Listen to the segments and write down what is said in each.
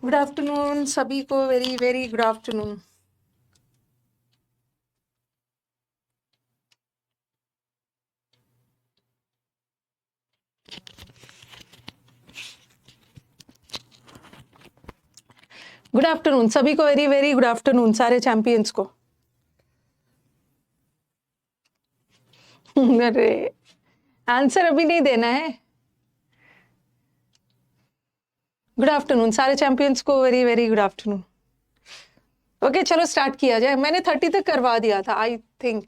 Good afternoon सभी को, very very good afternoon. Good afternoon सभी को, वेरी वेरी गुड आफ्टरनून सारे चैंपियंस को। अरे आंसर अभी नहीं देना है। गुड आफ्टरनून सारे चैंपियंस को, very very good afternoon. Okay चलो स्टार्ट किया जाए। मैंने 30 तक करवा दिया था, आई थिंक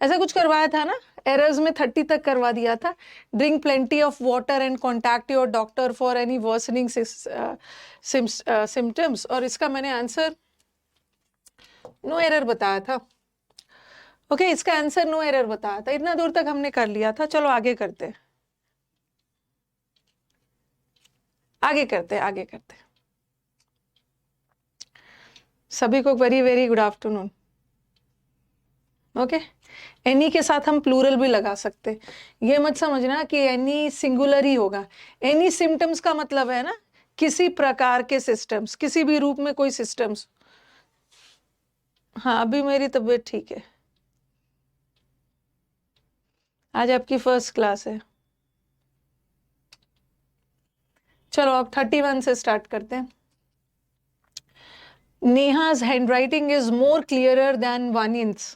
ऐसा कुछ करवाया था ना, एरर्स में 30 तक करवा दिया था। Drink plenty of water and contact your doctor for any worsening symptoms, और इसका मैंने आंसर नो एरर बताया था। ओके इसका आंसर नो एरर बताया था। इतना दूर तक हमने कर लिया था। चलो आगे करते हैं, आगे करते हैं, आगे करते हैं। सभी को very very good afternoon. Okay any के साथ हम प्लूरल भी लगा सकते। ये मत समझना कि एनी सिंगुलर ही होगा। एनी सिम्टम्स का मतलब है ना किसी प्रकार के सिस्टम्स, किसी भी रूप में कोई सिस्टम्स। हाँ अभी मेरी तबीयत ठीक है। आज आपकी फर्स्ट क्लास है। चलो अब 31 से स्टार्ट करते हैं। नेहा's handwriting is more clearer than Vanin's.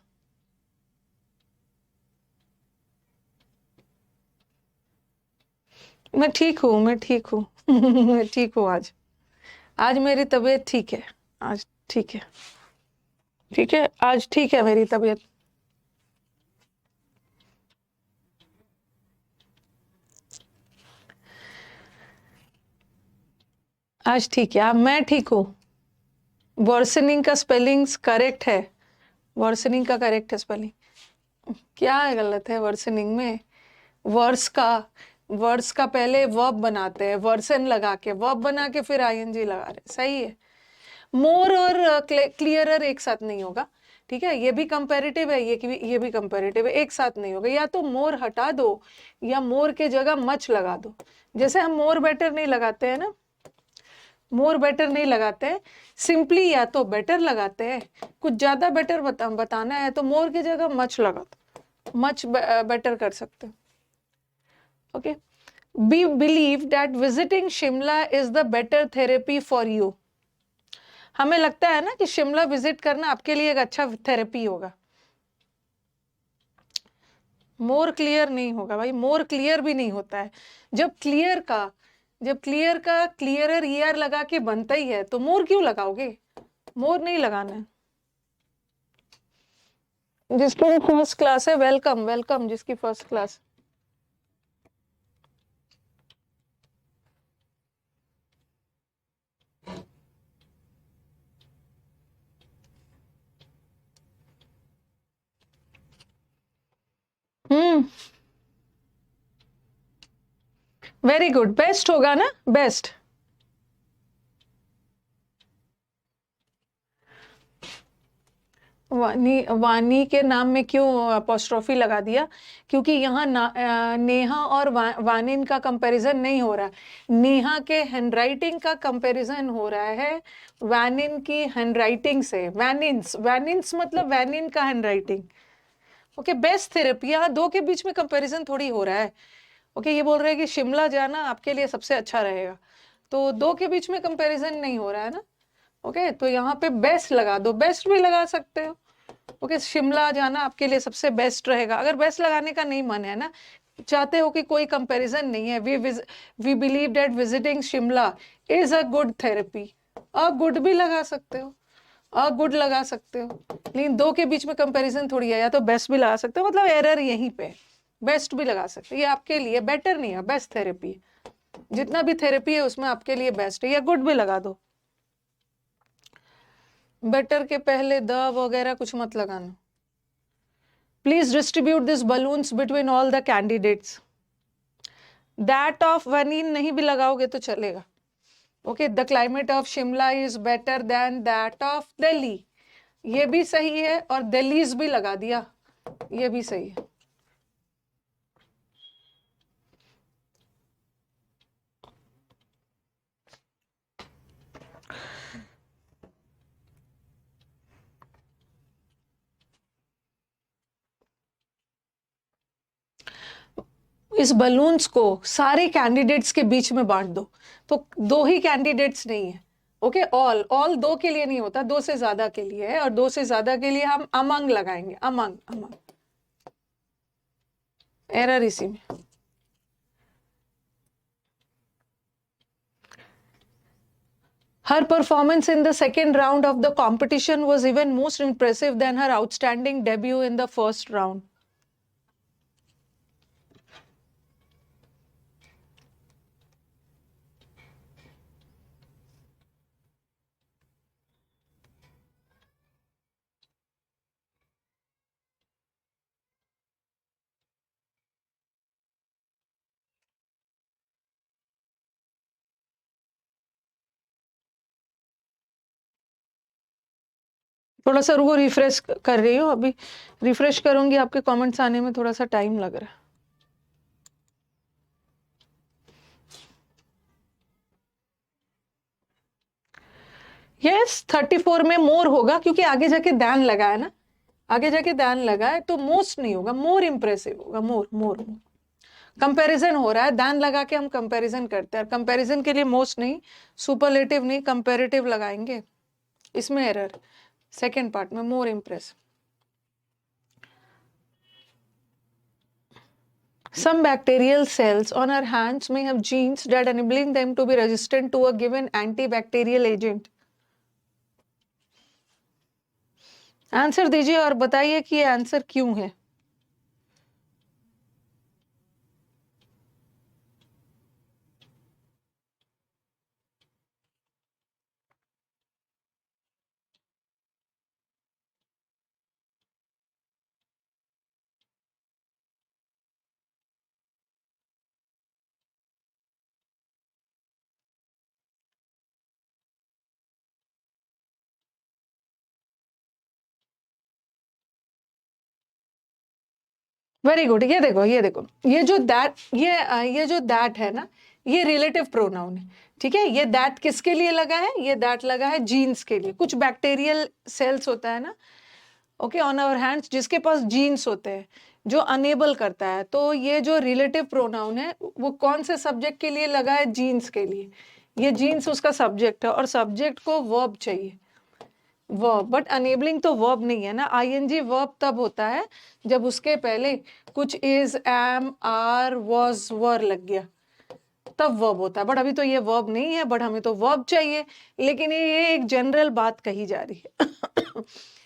मैं ठीक हूँ, मैं ठीक हूँ। मैं ठीक हूँ आज। आज मेरी तबीयत ठीक है। आज ठीक है, ठीक है, आज ठीक है मेरी तबीयत। आज ठीक है। अब मैं ठीक हूँ। वर्सनिंग का स्पेलिंग्स करेक्ट है। वर्सनिंग का करेक्ट है स्पेलिंग। क्या गलत है वर्सनिंग में? वर्स का पहले वर्ब बनाते हैं, वर्सन लगा के वर्ब बना के फिर आईएनजी लगा रहे, सही है। मोर और क्लियरर एक साथ नहीं होगा, ठीक है। ये भी कंपैरेटिव है, ये भी कंपैरेटिव है, एक साथ नहीं होगा। या तो मोर हटा दो या मोर के जगह मच लगा दो। जैसे हम मोर बेटर नहीं लगाते हैं ना, मोर बेटर नहीं लगाते हैं, सिंपली या तो बेटर लगाते हैं। कुछ ज्यादा बेटर बताना है तो मोर की जगह मच लगा दो, मच बेटर कर सकते हो। Okay be believe that visiting Shimla is the better therapy for you. हमें लगता है ना कि शिमला विजिट करना आपके लिए एक अच्छा थेरेपी होगा। मोर क्लियर नहीं होगा भाई, मोर क्लियर भी नहीं होता है। जब क्लियर का क्लियरर ईयर लगा के बनता ही है तो मोर क्यों लगाओगे? मोर नहीं लगाना है। जिसकी फर्स्ट क्लास है वेलकम, वेलकम जिसकी first class. Very good, best होगा ना, बेस्ट। वानी के नाम में क्यों अपोस्ट्रोफी लगा दिया? क्योंकि यहाँ नेहा और वानिन का कंपैरिजन नहीं हो रहा। नेहा के हैंडराइटिंग का कंपैरिजन हो रहा है वानिन की हैंडराइटिंग से। वैनिन्स, वैनिन्स मतलब वैनिन का हैंडराइटिंग। ओके बेस्ट थेरेपी, यहाँ दो के बीच में कंपैरिजन थोड़ी हो रहा है। ओके ये बोल रहे हैं कि शिमला जाना आपके लिए सबसे अच्छा रहेगा, तो दो के बीच में कंपैरिजन नहीं हो रहा है ना। ओके तो यहाँ पे बेस्ट लगा दो, बेस्ट भी लगा सकते हो। ओके शिमला जाना आपके लिए सबसे बेस्ट रहेगा। अगर बेस्ट लगाने का नहीं मन है ना, चाहते हो कि कोई कंपैरिजन नहीं है, we believe that visiting Shimla is a good therapy, a good भी लगा सकते हो, अ गुड लगा सकते हो। लेकिन दो के बीच में कंपैरिजन थोड़ी है, या तो बेस्ट भी लगा सकते हो, मतलब एरर यहीं पे। बेस्ट भी लगा सकते हो, ये आपके लिए बेटर नहीं है, बेस्ट थेरेपी। जितना भी थेरेपी है उसमें आपके लिए बेस्ट है, या गुड भी लगा दो। बेटर के पहले द वगैरह कुछ मत लगाना। Please distribute this balloons between all the candidates. That of वनीन नहीं भी लगाओगे तो चलेगा। Okay the climate of Shimla is better than that of Delhi, ये भी सही है। और दिल्लीज भी लगा दिया, ये भी सही है। इस बलून्स को सारे कैंडिडेट्स के बीच में बांट दो, तो दो ही कैंडिडेट्स नहीं है, ओके, ऑल दो के लिए नहीं होता, दो से ज्यादा के लिए है, और दो से ज्यादा के लिए हम अमंग लगाएंगे, अमंग एरर इसी में। Her performance in the second round of the competition was even most impressive than her outstanding debut in the first round. थोड़ा सा रुको, रिफ्रेश कर रही हूँ अभी, रिफ्रेश करूंगी, आपके कमेंट्स आने में थोड़ा सा टाइम लग रहा है। यस 34 में मोर होगा, क्योंकि आगे जाके दैन लगा है ना, आगे जाके दैन लगा है, तो मोस्ट नहीं होगा, मोर इंप्रेसिव होगा, मोर मोर कंपैरिजन हो रहा है, दैन लगा के हम कंपैरिजन करते हैं, कंपैरिजन के लिए मोस्ट नहीं, सुपरलेटिव नहीं, कंपैरेटिव लगाएंगे, इसमें एरर, सेकेंड पार्ट में मोर impressive. Some bacterial cells on our hands may have genes that enabling them to be resistant to a given antibacterial agent. Answer दीजिए और बताइए कि ये आंसर क्यों है। वेरी गुड, ये देखो ये देखो, ये जो दैट, ये जो दैट है ना, ये रिलेटिव प्रोनाउन है, ठीक है। ये दैट किसके लिए लगा है, ये दैट लगा है जीन्स के लिए। कुछ बैक्टीरियल सेल्स होता है ना, ओके, ऑन आवर हैंड्स, जिसके पास जीन्स होते हैं जो अनेबल करता है, तो ये जो रिलेटिव प्रोनाउन है वो कौन से सब्जेक्ट के लिए लगा है, जीन्स के लिए। ये जीन्स उसका सब्जेक्ट है, और सब्जेक्ट को वर्ब चाहिए, वर्ब, बट अनेबलिंग तो वर्ब नहीं है ना। आईएनजी वर्ब तब होता है जब उसके पहले कुछ इज, एम, आर, वॉज, वर लग गया, तब वर्ब होता है। बट अभी तो ये वर्ब नहीं है, बट हमें तो वर्ब चाहिए। लेकिन ये एक जनरल बात कही जा रही है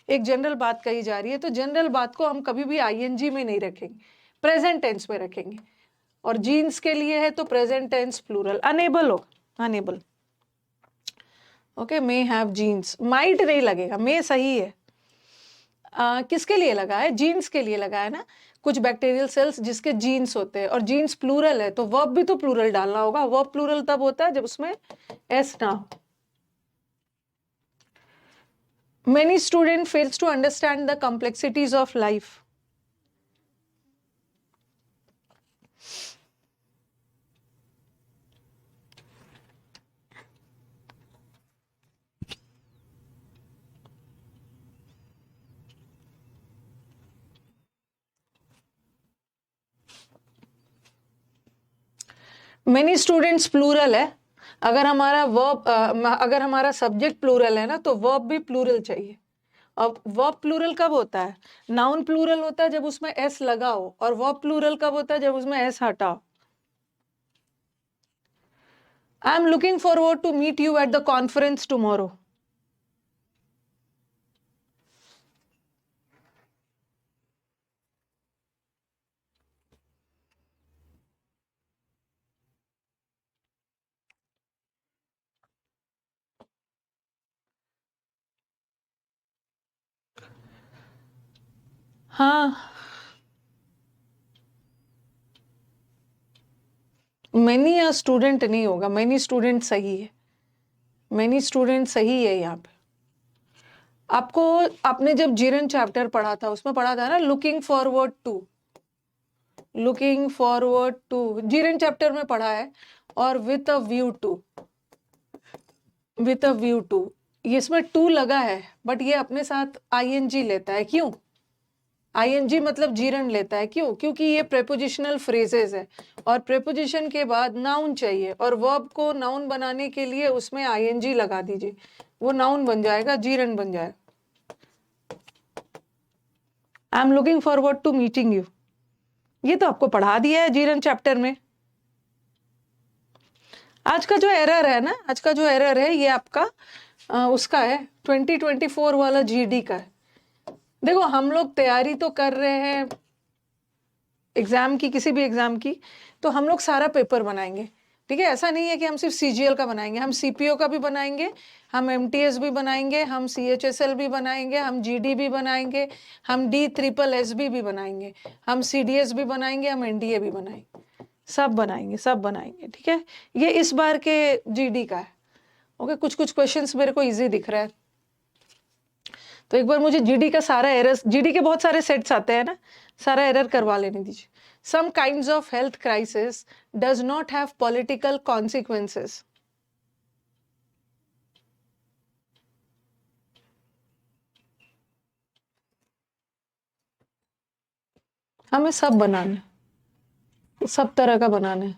एक जनरल बात कही जा रही है, तो जनरल बात को हम कभी भी आईएनजी में नहीं रखेंगे, प्रेजेंट टेंस में रखेंगे। और जीन्स के लिए है तो प्रेजेंट टेंस प्लूरल, अनेबल हो, unable, okay. May have jeans, might नहीं लगेगा, मे सही है। किसके लिए लगा है, जीन्स के लिए लगा है ना। कुछ बैक्टीरियल सेल्स जिसके जीन्स होते हैं, और जीन्स प्लूरल है, तो वर्ब भी तो प्लूरल डालना होगा। वर्ब प्लूरल तब होता है जब उसमें एस ना हो। Many student fails to understand the complexities of life. Many students plural है। अगर हमारा वर्ब, अगर हमारा सब्जेक्ट प्लूरल है ना, तो वर्ब भी प्लूरल चाहिए। अब वर्ब प्लूरल कब होता है, नाउन प्लूरल होता है जब उसमें एस लगा हो, और वर्ब प्लूरल कब होता है जब उसमें एस हटा हो। I am looking forward to meet you at the conference tomorrow. हाँ, मैनी या स्टूडेंट नहीं होगा, मैनी स्टूडेंट सही है, मैनी स्टूडेंट सही है यहाँ पे। आपको, आपने जब जीरन चैप्टर पढ़ा था उसमें पढ़ा था ना, looking forward to, looking forward to gerund chapter में पढ़ा है। और with a view to, with a view to, इसमें टू लगा है, बट ये अपने साथ आईएनजी लेता है, क्यों? आईएनजी मतलब जीरण लेता है, क्यों? क्योंकि ये प्रेपोजिशनल फ्रेजेस है और प्रेपोजिशन के बाद नाउन चाहिए और वर्ब को नाउन बनाने के लिए उसमें आईएनजी लगा दीजिए, वो नाउन बन जाएगा, जीरण बन जाएगा। I am looking forward to meeting you, ये तो आपको पढ़ा दिया है जीरण चैप्टर में। आज का जो एरर है ना, आज का जो एरर है ये आपका उसका है 2024 वाला जीडी का है। देखो हम लोग तैयारी तो कर रहे हैं एग्जाम की, किसी भी एग्जाम की, तो हम लोग सारा पेपर बनाएंगे, ठीक है? ऐसा नहीं है कि हम सिर्फ सीजीएल का बनाएंगे, हम सीपीओ का भी बनाएंगे, हम एमटीएस भी बनाएंगे, हम सीएचएसएल भी बनाएंगे, हम जीडी भी बनाएंगे, हम DSSS भी बनाएंगे, हम सीडीएस भी बनाएंगे, हम एनडीए भी बनाएंगे, सब बनाएंगे, सब बनाएंगे, ठीक है? ये इस बार के जीडी का है। ओके, कुछ कुछ क्वेश्चंस मेरे को इजी दिख रहा है, तो एक बार मुझे जीडी का सारा एरर, जीडी के बहुत सारे सेट्स आते हैं ना, सारा एरर करवा लेने दीजिए। Some kinds of health crisis does not have political consequences. हमें सब बनाना है, सब तरह का बनाना है।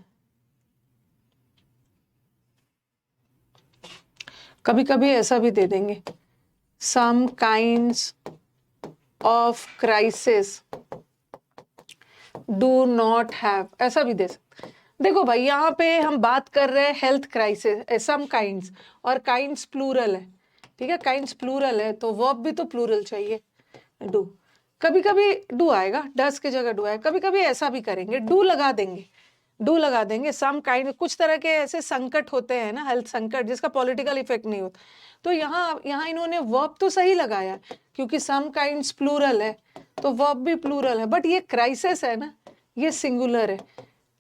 कभी कभी ऐसा भी दे देंगे, some kinds of crisis do not have, ऐसा भी दे सकते। देखो भाई यहाँ पे हम बात कर रहे हैं हेल्थ क्राइसिस, सम काइंड्स, और काइंड्स प्लूरल है, ठीक है? काइंड्स प्लूरल है तो वर्ब भी तो प्लूरल चाहिए, डू। कभी कभी डू आएगा, डस की जगह डू आएगा, कभी कभी ऐसा भी करेंगे, डू लगा देंगे, डू लगा देंगे। सम काइंड, कुछ तरह के ऐसे संकट होते हैं ना, हेल्थ संकट जिसका पॉलिटिकल इफेक्ट नहीं होता, तो यहाँ इन्होंने वर्ब तो सही लगाया क्योंकि सम काइंड्स प्लूरल है तो वर्ब भी प्लूरल है, बट ये क्राइसिस है ना, ये सिंगुलर है,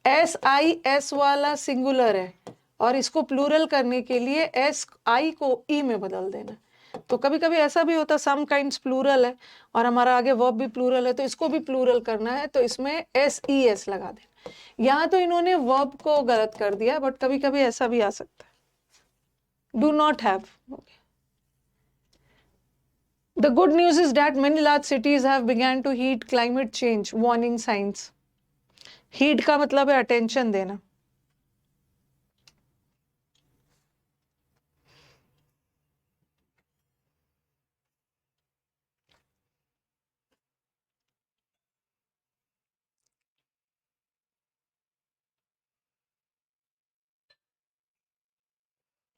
SIS वाला सिंगुलर है और इसको प्लूरल करने के लिए SI को E में बदल देना। तो कभी कभी ऐसा भी होता, सम काइंड्स प्लूरल है और हमारा आगे वर्ब भी प्लूरल है, तो इसको भी प्लूरल करना है तो इसमें SES लगा देना। यहाँ तो इन्होंने वर्ब को गलत कर दिया, बट कभी कभी ऐसा भी आ सकता है, do not have. The good news is that many large cities have begun to heed climate change warning signs. Heed का मतलब है अटेंशन देना।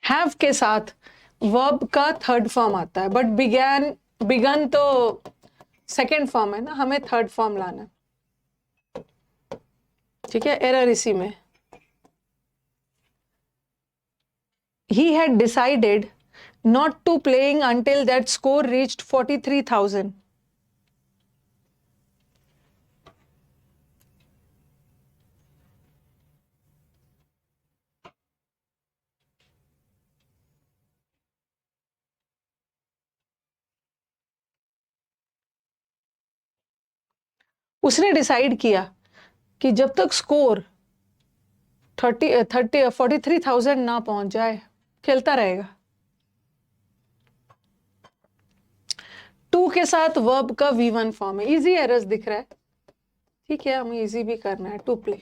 हैव के साथ वर्ब का थर्ड फॉर्म आता है, बट बिगन तो सेकेंड फॉर्म है ना, हमें थर्ड फॉर्म लाना, ठीक है? एरर इसी में। He had decided not to playing until that score reached 43,000. उसने डिसाइड किया कि जब तक स्कोर 43,000 ना पहुंच जाए खेलता रहेगा। टू के साथ वर्ब का V1 फॉर्म है, इजी एरर्स दिख रहा है, ठीक है? हमें इजी भी करना है, to play.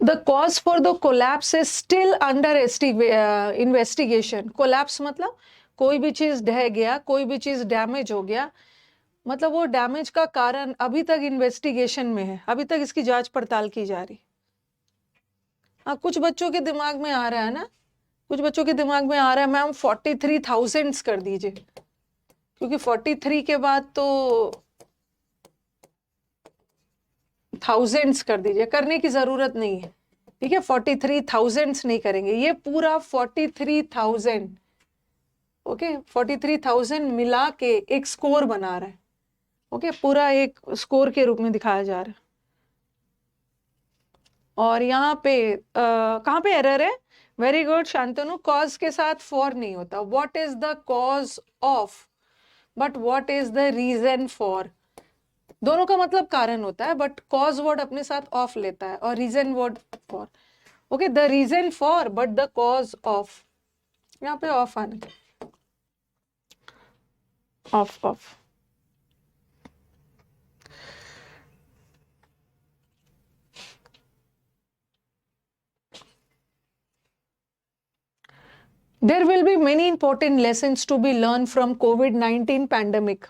The cause for the collapse is still under investigation. Collapse मतलब कोई भी चीज ढह गया, कोई भी चीज डैमेज हो गया, मतलब वो डैमेज का कारण अभी तक इन्वेस्टिगेशन में है, अभी तक इसकी जांच पड़ताल की जा रही। हाँ, कुछ बच्चों के दिमाग में आ रहा है ना, कुछ बच्चों के दिमाग में आ रहा है मैम 43,000 कर दीजिए, क्योंकि 43 के बाद तो थाउजेंड्स कर दीजिए, करने की जरूरत नहीं है, ठीक है? 43,000 नहीं करेंगे, ये पूरा 43,000, ओके? 43,000 मिला के एक स्कोर बना रहा है, ओके? पूरा एक स्कोर के रूप में दिखाया जा रहा है। और यहाँ पे कहाँ पे एरर है? वेरी गुड शांतनु, कॉज के साथ फॉर नहीं होता। What is the cause of, but what is the reason for, दोनों का मतलब कारण होता है, बट कॉज वर्ड अपने साथ ऑफ लेता है और reason word for. Okay, the reason for but the cause of, यहाँ पे ऑफ आना, off off. There will be many important lessons to be learned from COVID-19 pandemic.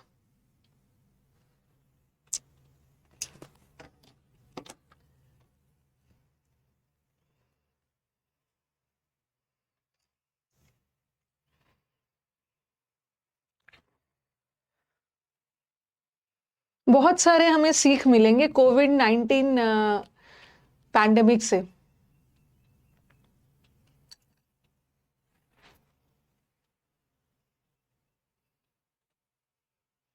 बहुत सारे हमें सीख मिलेंगे कोविड-19 पैंडेमिक से।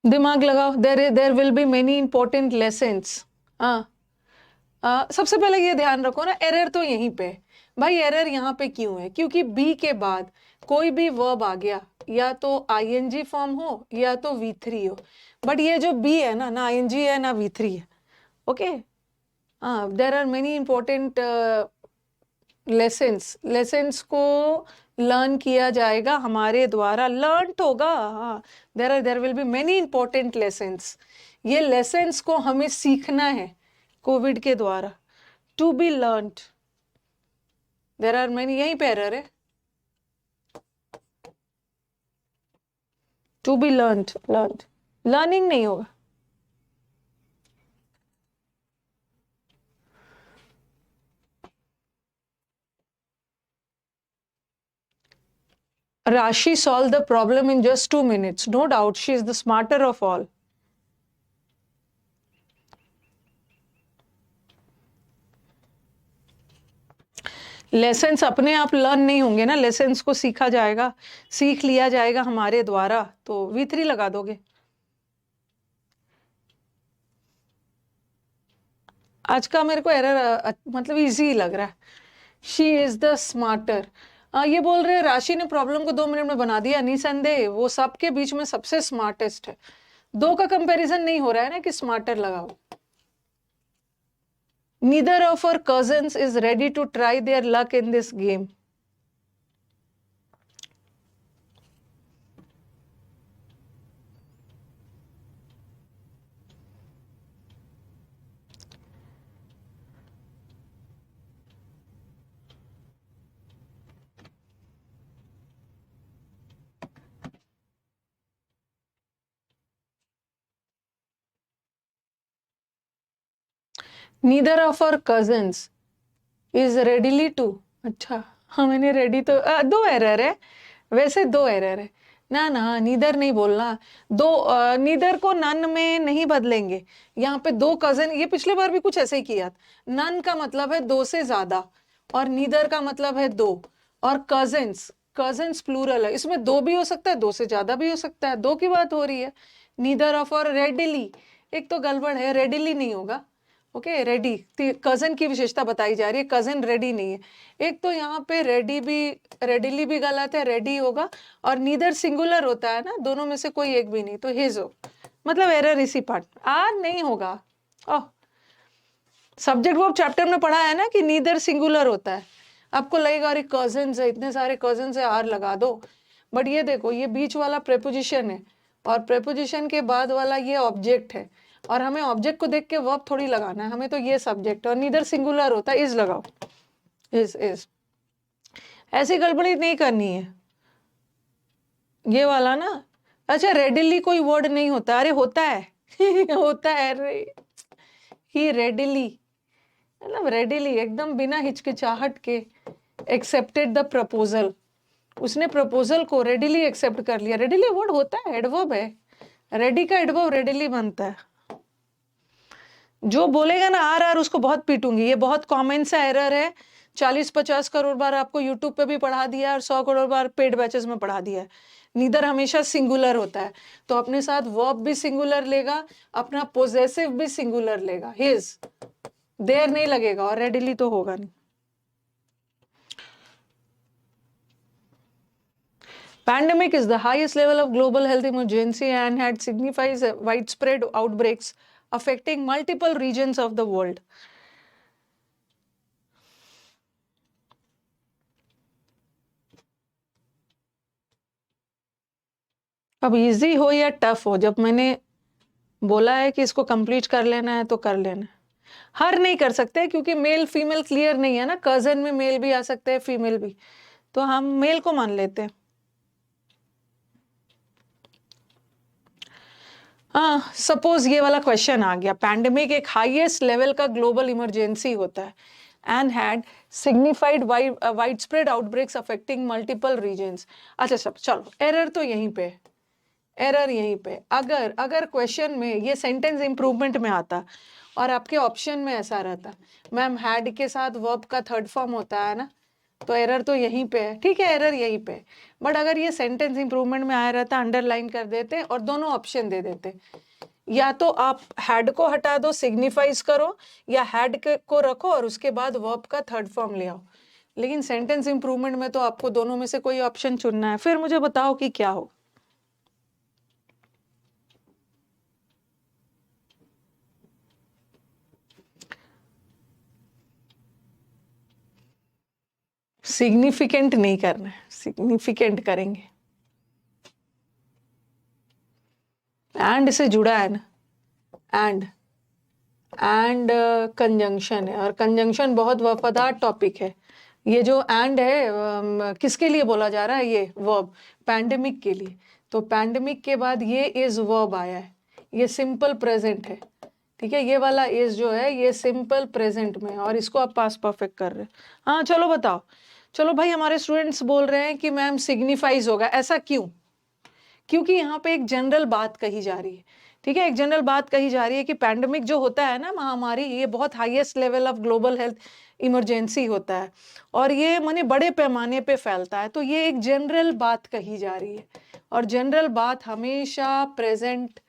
दिमाग लगाओ, देर will be many important lessons. सबसे पहले ये ध्यान रखो ना, एरर तो यहीं पे है। भाई एरर यहाँ पे क्यों है? क्योंकि बी के बाद कोई भी वर्ब आ गया, या तो आईएनजी फॉर्म हो या तो V3 हो, बट ये जो बी है ना आईएनजी है ना V3 है। Okay, there are many important lessons को लर्न किया जाएगा हमारे द्वारा, लर्न होगा। हाँ, there will be many important lessons. ये लेसन्स को हमें सीखना है कोविड के द्वारा, to be learned. There are many, यहीं पे एरर है, टू बी लर्नड, लर्निंग नहीं होगा। Rashi solved the problem in just 2 minutes. No doubt, she is the smarter of all. Lessons अपने आप लर्न नहीं होंगे ना, लेसन्स को सीखा जाएगा, सीख लिया जाएगा हमारे द्वारा, तो V3 लगा दोगे। आज का मेरे को एरर मतलब इजी लग रहा है। She is the smarter. ये बोल रहे हैं राशि ने प्रॉब्लम को 2 मिनट में बना दिया। निसंदेह वो सबके बीच में सबसे स्मार्टेस्ट है। 2 का कंपैरिजन नहीं हो रहा है ना कि स्मार्टर लगाओ। Neither of our cousins is ready to try their luck in this game. Neither of our cousins is readily to। अच्छा, हाँ मैंने रेडी तो 2 एरर है, वैसे 2 एरर है ना, नीदर नहीं बोलना। 2 नीदर को नन में नहीं बदलेंगे। यहाँ पे 2 कजन, ये पिछले बार भी कुछ ऐसे ही किया। नन का मतलब है 2 से ज्यादा, और नीदर का मतलब है 2, और कजन्स प्लूरल है, इसमें 2 भी हो सकता है, 2 से ज्यादा भी हो सकता है। 2 की बात हो रही है। नीदर ऑफ और रेडिली, एक तो गड़बड़ है, रेडिली नहीं होगा। ओके, रेडी कजन की विशेषता बताई जा रही है, कजन रेडी नहीं है। एक तो यहाँ पे रेडिली भी गलत है, रेडी होगा, और नीदर सिंगुलर होता है ना, दोनों में से कोई एक भी नहीं, तो हिज हो, मतलब एरर इसी पार्ट नहीं होगा। ओह, सब्जेक्ट वर्ब चैप्टर में पढ़ा है ना कि नीदर सिंगुलर होता है। आपको लगेगा अरे कजन्स है, इतने सारे कजन्स है, आर लगा दो, बट ये देखो, ये बीच वाला प्रेपोजिशन है, और प्रेपोजिशन के बाद वाला ये ऑब्जेक्ट है, और हमें ऑब्जेक्ट को देख के वर्ब थोड़ी लगाना है, हमें तो ये सब्जेक्ट, और नीदर सिंगुलर होता है, इज लगाओ, इज ऐसी गड़बड़ी नहीं करनी है। ये वाला ना, अच्छा रेडिली कोई वर्ड नहीं होता, अरे होता है होता है, अरे ही रेडिली, मतलब रेडिली एकदम बिना हिचकिचाहट के एक्सेप्टेड द प्रपोजल, उसने प्रपोजल को रेडिली एक्सेप्ट कर लिया। रेडिली वर्ड होता है, एडवर्ब है, रेडी का एडवर्ब रेडिली बनता है। जो बोलेगा ना आर उसको बहुत पीटूंगी, ये बहुत कॉमन सा एरर है। 40-50 करोड़ बार आपको यूट्यूब पे भी पढ़ा दिया, और 100 करोड़ बार पेड बैचेस में पढ़ा दिया है। नीदर हमेशा सिंगुलर होता है, तो अपने साथ वर्ब भी सिंगुलर लेगा, अपना पोजेसिव भी सिंगुलर लेगा, हिज, देर नहीं लगेगा, और रेडिली तो होगा नहीं। Pandemic is the highest level of global health emergency and had signified widespread outbreaks affecting multiple regions of the world. अब इजी हो या टफ हो, जब मैंने बोला है कि इसको कंप्लीट कर लेना है तो कर लेना है। हर नहीं कर सकते क्योंकि मेल फीमेल क्लियर नहीं है ना, कजन में मेल भी आ सकते हैं, फीमेल भी, तो हम मेल को मान लेते हैं। हाँ, सपोज ये वाला क्वेश्चन आ गया, पैंडेमिक एक हाईएस्ट लेवल का ग्लोबल इमरजेंसी होता है and had signified widespread outbreaks affecting multiple regions. अच्छा सब चलो, एरर तो यहीं पे, एरर यहीं पे। अगर क्वेश्चन में ये सेंटेंस इंप्रूवमेंट में आता और आपके ऑप्शन में ऐसा रहता, मैम हैड के साथ वर्ब का थर्ड फॉर्म होता है ना, तो एरर तो यहीं पे है, ठीक है, एरर यहीं पे। बट अगर ये सेंटेंस इंप्रूवमेंट में आया रहता, अंडरलाइन कर देते और दोनों ऑप्शन दे देते, या तो आप हैड को हटा दो, सिग्निफाइज करो, या हैड को रखो और उसके बाद वर्ब का थर्ड फॉर्म ले आओ। लेकिन सेंटेंस इंप्रूवमेंट में तो आपको दोनों में से कोई ऑप्शन चुनना है। फिर मुझे बताओ कि क्या हो। सिग्निफिकेंट नहीं करना है, सिग्निफिकेंट करेंगे। एंड से जुड़ा है ना, एंड कंजंक्शन है, और कंजंक्शन बहुत वफादार टॉपिक है। ये जो एंड है किसके लिए बोला जा रहा है, ये वर्ब पैंडेमिक के लिए। तो पैंडेमिक के बाद ये इज वर्ब आया है, ये सिंपल प्रेजेंट है, ठीक है, ये वाला इज जो है ये सिंपल प्रेजेंट में, और इसको आप पास परफेक्ट कर रहे हैं। हाँ चलो बताओ। चलो भाई, हमारे स्टूडेंट्स बोल रहे हैं कि मैम सिग्निफाइज होगा, ऐसा क्यों? क्योंकि यहाँ पे एक जनरल बात कही जा रही है, ठीक है, एक जनरल बात कही जा रही है कि पैंडेमिक जो होता है ना, महामारी, ये बहुत highest level of global health emergency होता है और ये माने बड़े पैमाने पे फैलता है। तो ये एक जनरल बात कही जा रही है, और जनरल बात हमेशा present,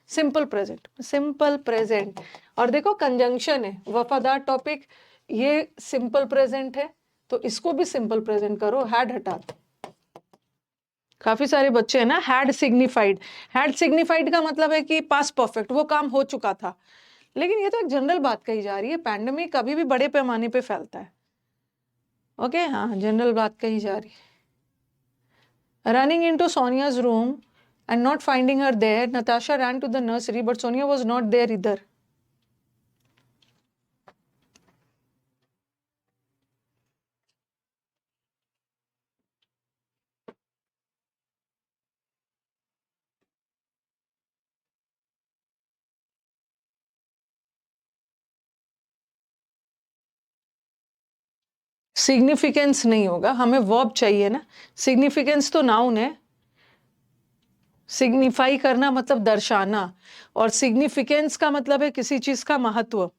simple present, simple present. और देखो कंजंक्शन है, वफादार टॉपिक, ये सिंपल प्रेजेंट है, तो इसको भी सिंपल प्रेजेंट करो, हैड हटा दो। काफी सारे बच्चे हैं ना, हैड सिग्निफाइड का मतलब है कि पास परफेक्ट, वो काम हो चुका था। लेकिन ये तो एक जनरल बात कही जा रही है, पैंडेमिक कभी भी बड़े पैमाने पे फैलता है। ओके, हाँ, जनरल बात कही जा रही है। Running into Sonia's room and not finding her there, Natasha ran to the nursery, but Sonia was not there either. Significance नहीं होगा, हमें वर्ब चाहिए ना। सिग्निफिकेंस तो नाउन है, सिग्निफाई करना मतलब दर्शाना, और सिग्निफिकेंस का मतलब है किसी चीज का महत्व।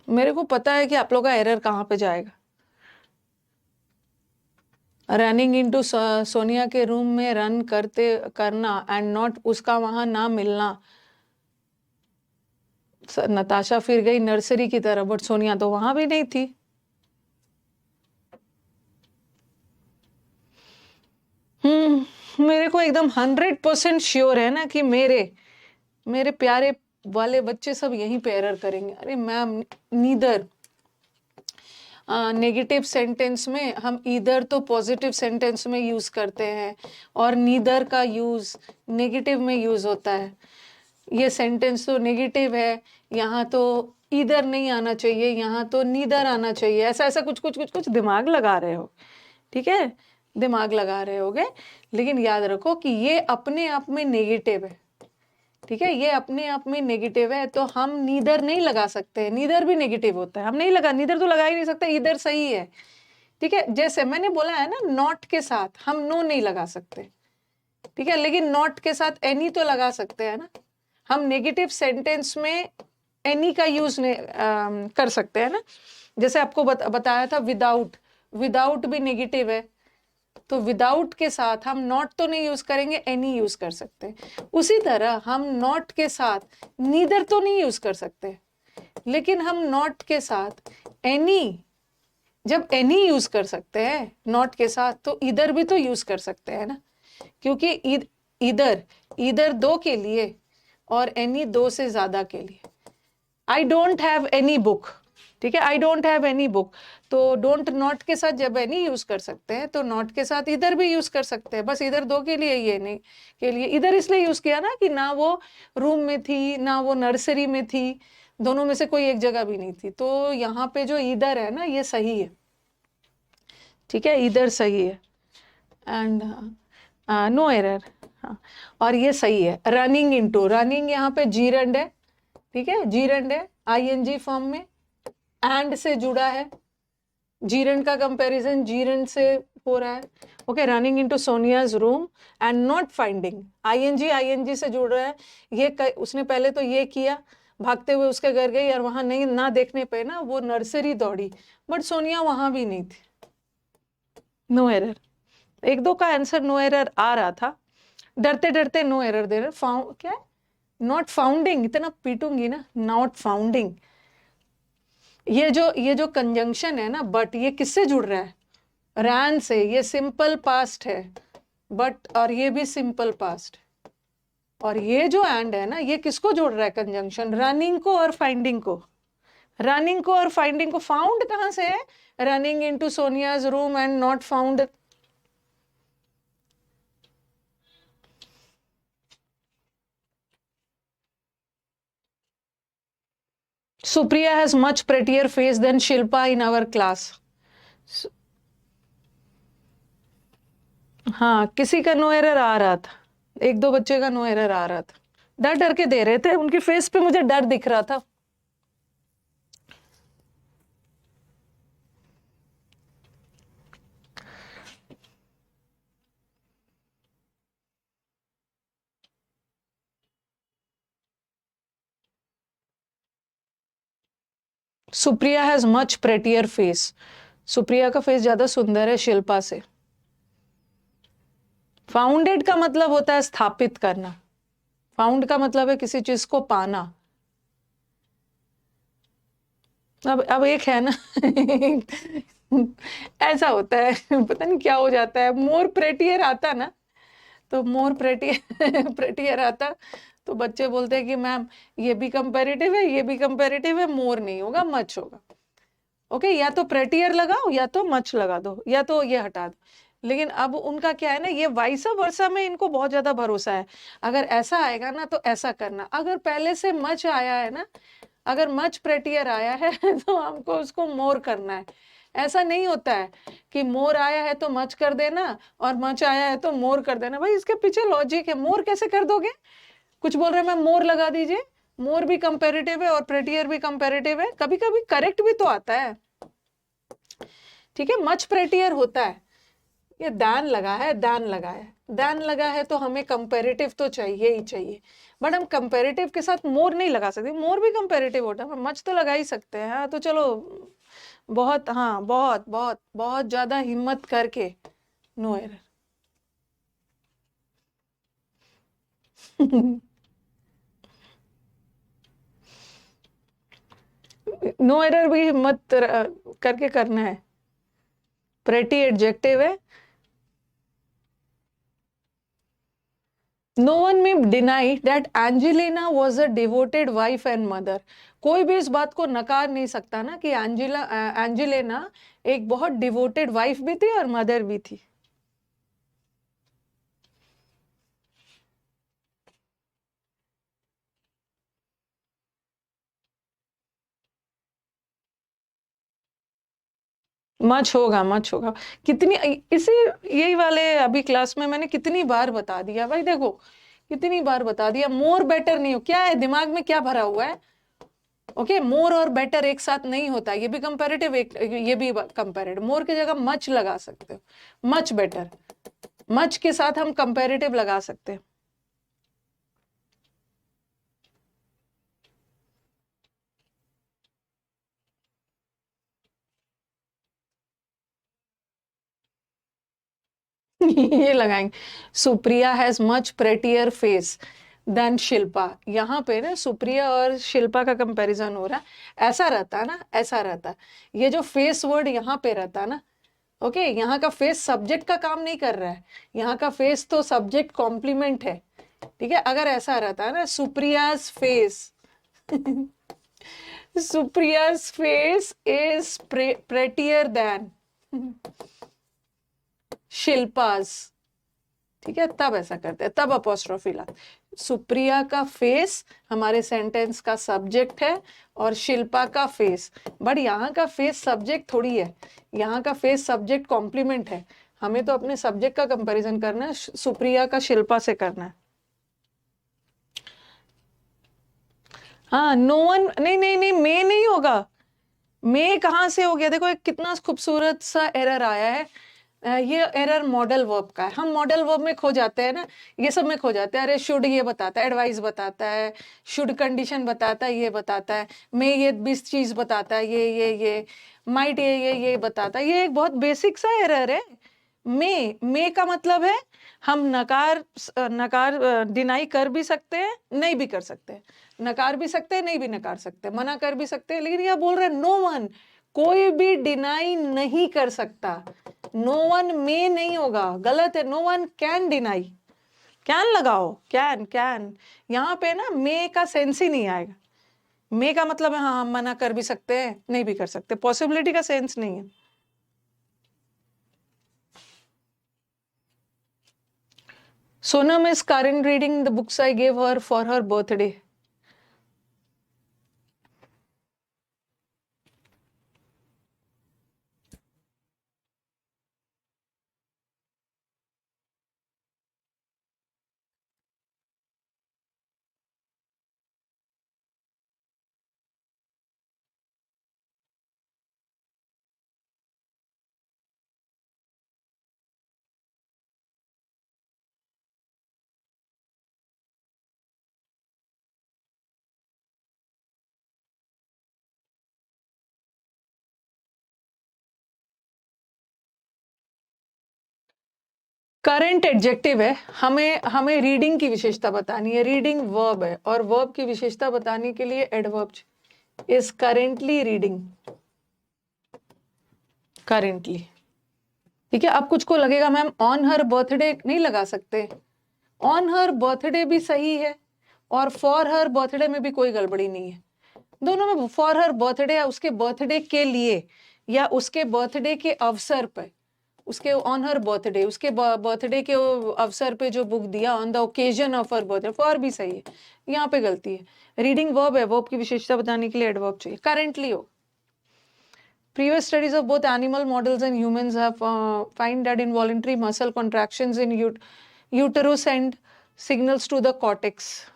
मेरे को पता है कि आप लोग का एरर कहाँ पे जाएगा। रनिंग इनटू सोनिया के रूम में रन करना एंड नॉट, उसका वहां ना मिलना। नताशा फिर गई नर्सरी की तरफ, बट सोनिया तो वहां भी नहीं थी। मेरे को एकदम 100% श्योर है ना कि मेरे प्यारे वाले बच्चे सब यहीं पे एरर करेंगे। अरे मैम, नीदर नेगेटिव सेंटेंस में हम ईदर तो पॉजिटिव सेंटेंस में यूज करते हैं, और नीदर का यूज नेगेटिव में यूज होता है। ये सेंटेंस तो नेगेटिव है, यहाँ तो ईदर नहीं आना चाहिए, यहाँ तो नीदर आना चाहिए। ऐसा ऐसा कुछ कुछ कुछ कुछ दिमाग लगा रहे हो, ठीक है, दिमाग लगा रहे होगे। लेकिन याद रखो कि ये अपने आप में नेगेटिव है, ठीक है, ये अपने आप में नेगेटिव है, तो हम नीदर नहीं लगा सकते। नीदर भी नेगेटिव होता है, हम नहीं लगा, नीदर तो लगा ही नहीं सकते, इधर सही है, ठीक है। जैसे मैंने बोला है ना, नॉट के साथ हम नो नहीं लगा सकते, ठीक है, लेकिन नॉट के साथ एनी तो लगा सकते हैं ना। हम नेगेटिव सेंटेंस में एनी का यूज कर सकते हैं ना। जैसे आपको बताया था विदाउट, विदाउट भी नेगेटिव है, तो विदाउट के साथ हम नॉट तो नहीं यूज करेंगे, एनी यूज कर सकते हैं। उसी तरह हम नॉट के साथ नीदर तो नहीं यूज कर सकते, लेकिन हम नॉट के साथ एनी, जब एनी यूज कर सकते हैं नॉट के साथ, तो इधर भी तो यूज कर सकते हैं ना, क्योंकि इधर दो के लिए और एनी दो से ज्यादा के लिए। I don't have any book, ठीक है, I don't have any book, तो डोंट नॉट के साथ जब एनी यूज कर सकते हैं, तो नॉट के साथ इधर भी यूज कर सकते हैं। बस इधर दो के लिए, ये नहीं के लिए। इधर इसलिए यूज किया ना कि ना वो रूम में थी, ना वो नर्सरी में थी, दोनों में से कोई एक जगह भी नहीं थी, तो यहाँ पे जो ईदर है ना ये सही है, ठीक है, ईदर सही है, एंड नो एरर। हाँ, और ये सही है। रनिंग इनटू, रनिंग यहाँ पे जीरंड है, ठीक है, जीरंड है आईएनजी फॉर्म में, एंड से जुड़ा है, जीरंड का कंपैरिजन जीरंड से हो रहा है। Okay, running into Sonia's room and not finding, I N G I N G से जुड़ रहा है। ये उसने पहले तो ये किया, भागते हुए उसके घर गई और वहां नहीं ना देखने पे ना वो नर्सरी दौड़ी, बट सोनिया वहां भी नहीं थी। No error. एक दो का आंसर नो एरर आ रहा था, डरते डरते नो एरर दे रहे। फाउंड क्या है, नॉट फाउंडिंग, इतना पीटूंगी ना, नॉट फाउंडिंग। ये जो कंजंक्शन है ना बट, ये किससे जुड़ रहा है, रैन से। ये सिंपल पास्ट है बट, और ये भी सिंपल पास्ट, और ये जो एंड है ना ये किसको जोड़ रहा है कंजंक्शन, रनिंग को और फाइंडिंग को। रनिंग को और फाइंडिंग को, फाउंड कहां से है, running into Sonia's room and not found. Supriya has much prettier face than Shilpa in our class. हाँ, किसी का नो एरर आ रहा था, एक दो बच्चे का नो एरर आ रहा था, डर डर के दे रहे थे, उनकी फेस पे मुझे डर दिख रहा था। Supriya has much prettier face, Supriya का फेस ज्यादा सुंदर है शिल्पा से। फाउंडेड का मतलब होता है स्थापित करना, फाउंड का मतलब है किसी चीज को पाना। अब एक है ना ऐसा होता है, पता नहीं क्या हो जाता है, मोर प्रेटियर आता ना, तो मोर प्रेटियर प्रेटियर आता, तो बच्चे बोलते हैं कि मैम ये भी कंपैरेटिव है, ये भी कंपैरेटिव है, मोर नहीं होगा मच होगा। ओके, या तो प्रेटियर लगाओ या तो मच लगा दो या तो ये हटा दो। लेकिन अब उनका क्या है ना, ये वाइसा वर्सा में इनको बहुत ज्यादा भरोसा है, अगर ऐसा आएगा ना तो ऐसा करना। अगर पहले से मच आया है ना, अगर मच प्रेटियर आया है तो हमको उसको मोर करना है। ऐसा नहीं होता है कि मोर आया है तो मच कर देना और मच आया है तो मोर कर देना, भाई इसके पीछे लॉजिक है। मोर कैसे कर दोगे, कुछ बोल रहे हैं मैं मोर लगा दीजिए, मोर भी कंपैरेटिव है और प्रेटियर भी कंपैरेटिव है, कभी कभी करेक्ट भी तो आता है, ठीक है, मच प्रेटियर होता है। ये दान लगा है, दान लगा है, दान लगा है तो हमें कंपैरेटिव तो चाहिए ही चाहिए, बट हम कंपैरेटिव के साथ मोर नहीं लगा सकते, मोर भी कंपैरेटिव होता है, मच तो लगा ही सकते हैं। हाँ तो चलो, बहुत, हाँ बहुत बहुत बहुत ज्यादा हिम्मत करके नो एरर। नो एरर भी हिम्मत करके करना है, प्रेटी एडजेक्टिव है। No one may deny that Angelina was a devoted wife and mother. कोई भी इस बात को नकार नहीं सकता ना कि एंजेलिना एक बहुत डिवोटेड वाइफ भी थी और मदर भी थी। मच होगा, मच होगा। कितनी इसे, यही वाले अभी क्लास में मैंने कितनी बार बता दिया भाई, देखो कितनी बार बता दिया, मोर बेटर नहीं हो, क्या है दिमाग में क्या भरा हुआ है। ओके, मोर और बेटर एक साथ नहीं होता, ये भी कंपैरेटिव, ये भी कंपैरेटिव। मोर की जगह मच लगा सकते हो, मच बेटर, मच के साथ हम कंपैरेटिव लगा सकते हैं। ये लगाएंगे, Supriya has much prettier face than Shilpa. यहाँ पे ना सुप्रिया और शिल्पा का कंपैरिजन हो रहा है, ऐसा रहता है ना, ऐसा रहता है। ये जो फेस वर्ड यहाँ पे रहता है ना, ओके, यहाँ का फेस सब्जेक्ट का काम नहीं कर रहा है, यहाँ का फेस तो सब्जेक्ट कॉम्प्लीमेंट है, ठीक है। अगर ऐसा रहता है ना, Supriya's face Supriya's face is prettier than Shilpa's, ठीक है, तब ऐसा करते हैं, तब अपोस्ट्रोफी लाते। सुप्रिया का फेस हमारे सेंटेंस का सब्जेक्ट है और शिल्पा का फेस, बट यहाँ का फेस सब्जेक्ट थोड़ी है, यहाँ का फेस सब्जेक्ट कॉम्प्लीमेंट है। हमें तो अपने सब्जेक्ट का कंपैरिजन करना है, सुप्रिया का शिल्पा से करना है। हाँ, नो वन, नहीं नहीं नहीं, मे नहीं होगा, मे कहाँ से हो गया? देखो एक कितना खूबसूरत सा एरर आया है। ये एरर मॉडल वर्ब का है। हम मॉडल वर्ब में खो जाते हैं ना, ये सब में खो जाते हैं। अरे शुड ये बताता है, एडवाइस बताता है, शुड कंडीशन बताता है, ये बताता है, मे ये 20 चीज बताता है, ये माइट ये बताता है। ये एक बहुत बेसिक सा एरर है। मे का मतलब है हम नकार डिनाई कर भी सकते हैं, नहीं भी कर सकते, नकार भी सकते हैं, नहीं भी नकार सकते, मना कर भी सकते हैं। लेकिन यह बोल रहे नो वन, कोई भी डिनाई नहीं कर सकता। नो वन में नहीं होगा, गलत है। No one can deny, can लगाओ, कैन यहाँ पे ना मे का सेंस ही नहीं आएगा। मे का मतलब है हाँ हम मना कर भी सकते हैं, नहीं भी कर सकते, पॉसिबिलिटी का सेंस नहीं है। Sonam is current reading the books I gave her for her birthday. Current adjective है, हमें रीडिंग की विशेषता बतानी है। रीडिंग वर्ब है और वर्ब की विशेषता बताने के लिए adverb is currently reading, currently. ठीक है, अब कुछ को लगेगा मैम ऑन हर बर्थडे नहीं लगा सकते, ऑन हर बर्थडे भी सही है और फॉर हर बर्थडे में भी कोई गड़बड़ी नहीं है। दोनों में फॉर हर बर्थडे या उसके बर्थडे के लिए या उसके बर्थडे के अवसर पर, उसके ऑन हर बर्थडे, उसके बर्थडे के अवसर पे जो बुक दिया, on the occasion of her birthday, for भी सही है। यहाँ पे गलती है। रीडिंग वर्ब है, वर्ब की विशेषता बताने के लिए एडवर्ब चाहिए। करेंटली हो। Previous studies of both animal models and humans have find that involuntary muscle contractions in uterus send signals to the cortex.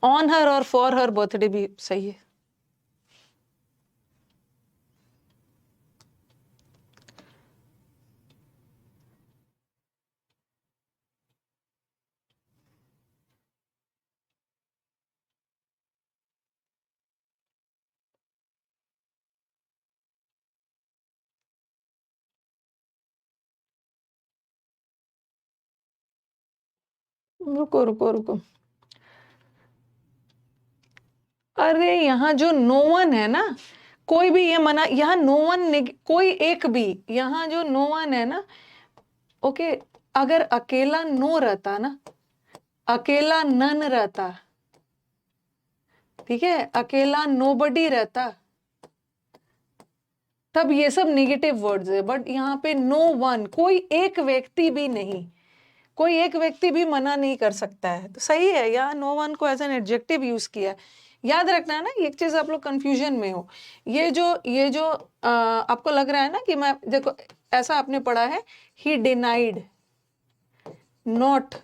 On her और for her birthday भी सही है। रुको रुको रुको, अरे यहाँ जो नो वन है ना, कोई भी ये मना, यहाँ नो वन, कोई एक भी, यहाँ जो नो वन है ना, ओके, अगर अकेला नो रहता ना, अकेला नन रहता, ठीक है, अकेला नोबडी रहता, तब ये सब नेगेटिव वर्ड्स है। बट यहाँ पे नो वन, कोई एक व्यक्ति भी नहीं, कोई एक व्यक्ति भी मना नहीं कर सकता है, तो सही है। यहाँ नो वन को एज एन एडजेक्टिव यूज किया है। याद रखना है ना, एक चीज आप लोग कंफ्यूजन में हो। ये जो आपको लग रहा है ना कि मैं, देखो ऐसा आपने पढ़ा है, he denied not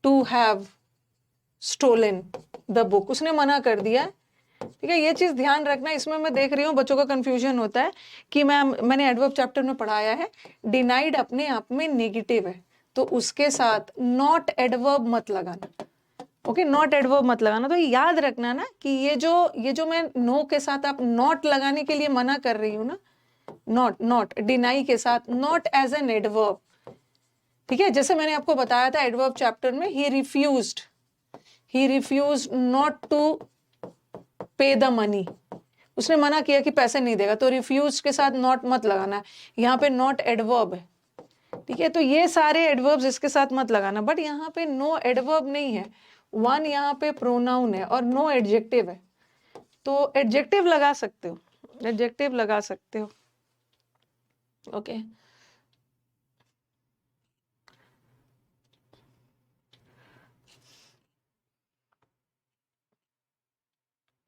to have stolen the book, उसने मना कर दिया। ठीक है, ये चीज ध्यान रखना। इसमें मैं देख रही हूँ बच्चों का कंफ्यूजन होता है कि मैंने एडवर्ब चैप्टर में पढ़ाया है, डिनाइड अपने आप में नेगेटिव है, तो उसके साथ नॉट एडवर्ब मत लगाना। ओके, नॉट एडवर्ब मत लगाना। तो याद रखना ना कि ये जो मैं नो के साथ आप नॉट लगाने के लिए मना कर रही हूँ ना, नॉट डिनाई के साथ नॉट एज एन एडवर्ब। ठीक है, जैसे मैंने आपको बताया था एडवर्ब चैप्टर में, ही रिफ्यूज्ड नॉट टू पे द मनी, उसने मना किया कि पैसे नहीं देगा, तो रिफ्यूज के साथ नॉट मत लगाना है। यहाँ पे नॉट एडवर्ब है। ठीक है, तो ये सारे एडवर्ब्स इसके साथ मत लगाना। बट यहाँ पे नो एडवर्ब नहीं है, वन यहाँ पे प्रोनाउन है और नो एडजेक्टिव है, तो एडजेक्टिव लगा सकते हो, एडजेक्टिव लगा सकते हो। ओके,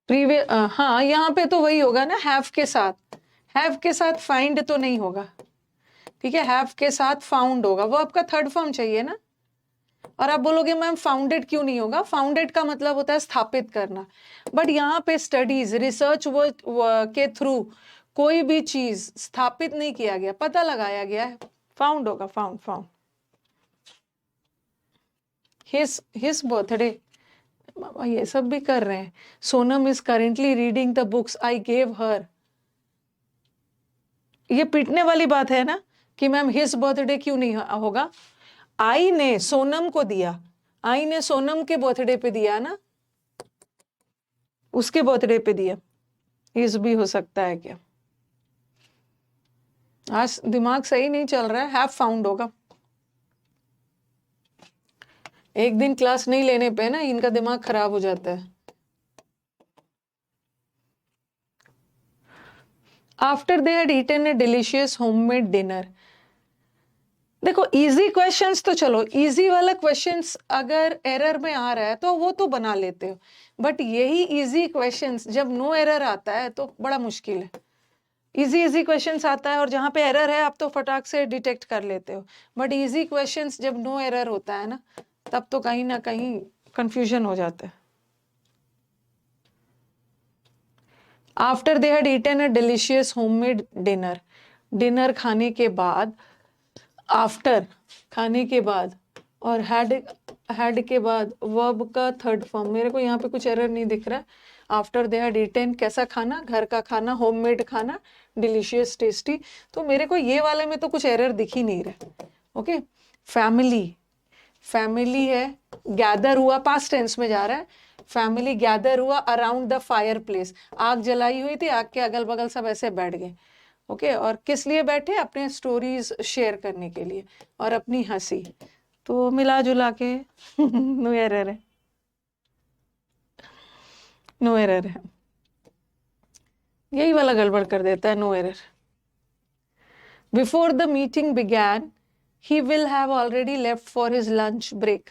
प्रीवियस, हाँ यहाँ पे तो वही होगा ना, हैव के साथ फाइंड तो नहीं होगा, ठीक है, हैव के साथ फाउंड होगा, वो आपका थर्ड फॉर्म चाहिए ना। और आप बोलोगे मैम फाउंडेड क्यों नहीं होगा? फाउंडेड का मतलब होता है स्थापित करना, बट यहाँ पे स्टडीज रिसर्च वो के थ्रू कोई भी चीज स्थापित नहीं किया गया, पता लगाया गया है, फाउंड होगा, फाउंड फाउंड। हिज बर्थडे, ये सब भी कर रहे हैं। Sonam is currently reading the books I gave her, ये पीटने वाली बात है ना कि मैम हिज बर्थडे क्यों नहीं होगा? आई ने सोनम को दिया, आई ने सोनम के बर्थडे पे दिया ना, उसके बर्थडे पे दिया, हिज भी हो सकता है क्या? आज दिमाग सही नहीं चल रहा है, हैव फाउंड होगा। एक दिन क्लास नहीं लेने पे ना इनका दिमाग खराब हो जाता है। After they had eaten a delicious homemade dinner, देखो इजी क्वेश्चंस तो चलो, इजी वाला क्वेश्चंस अगर एरर में आ रहा है तो वो तो बना लेते हो, बट यही इजी क्वेश्चंस जब नो एरर आता है तो बड़ा मुश्किल है। इजी क्वेश्चंस आता है और जहाँ पे एरर है आप तो फटाक से डिटेक्ट कर लेते हो, बट इजी क्वेश्चंस जब नो एरर होता है ना तब तो कहीं ना कहीं कंफ्यूजन हो जाता है। After they had eaten a delicious homemade dinner, dinner खाने के बाद, आफ्टर खाने के बाद, और हैड के बाद वर्ब का थर्ड फॉर्म, मेरे को यहाँ पे कुछ एरर नहीं दिख रहा है। आफ्टर दे हैड ईटन, कैसा खाना? घर का खाना, होममेड खाना, डिलीशियस टेस्टी, तो मेरे को ये वाले में तो कुछ एरर दिख ही नहीं रहा। ओके, फैमिली, फैमिली है, गैदर हुआ, पास्ट टेंस में जा रहा है, फैमिली गैदर हुआ अराउंड द फायर प्लेस, आग जलाई हुई थी, आग के अगल बगल सब ऐसे बैठ गए। ओके, और किस लिए बैठे? अपने स्टोरीज शेयर करने के लिए और अपनी हंसी, तो मिला जुला के नो एरर है, नो एरर है, यही वाला गड़बड़ कर देता है, no error. Before the meeting began he will have already left for his lunch break.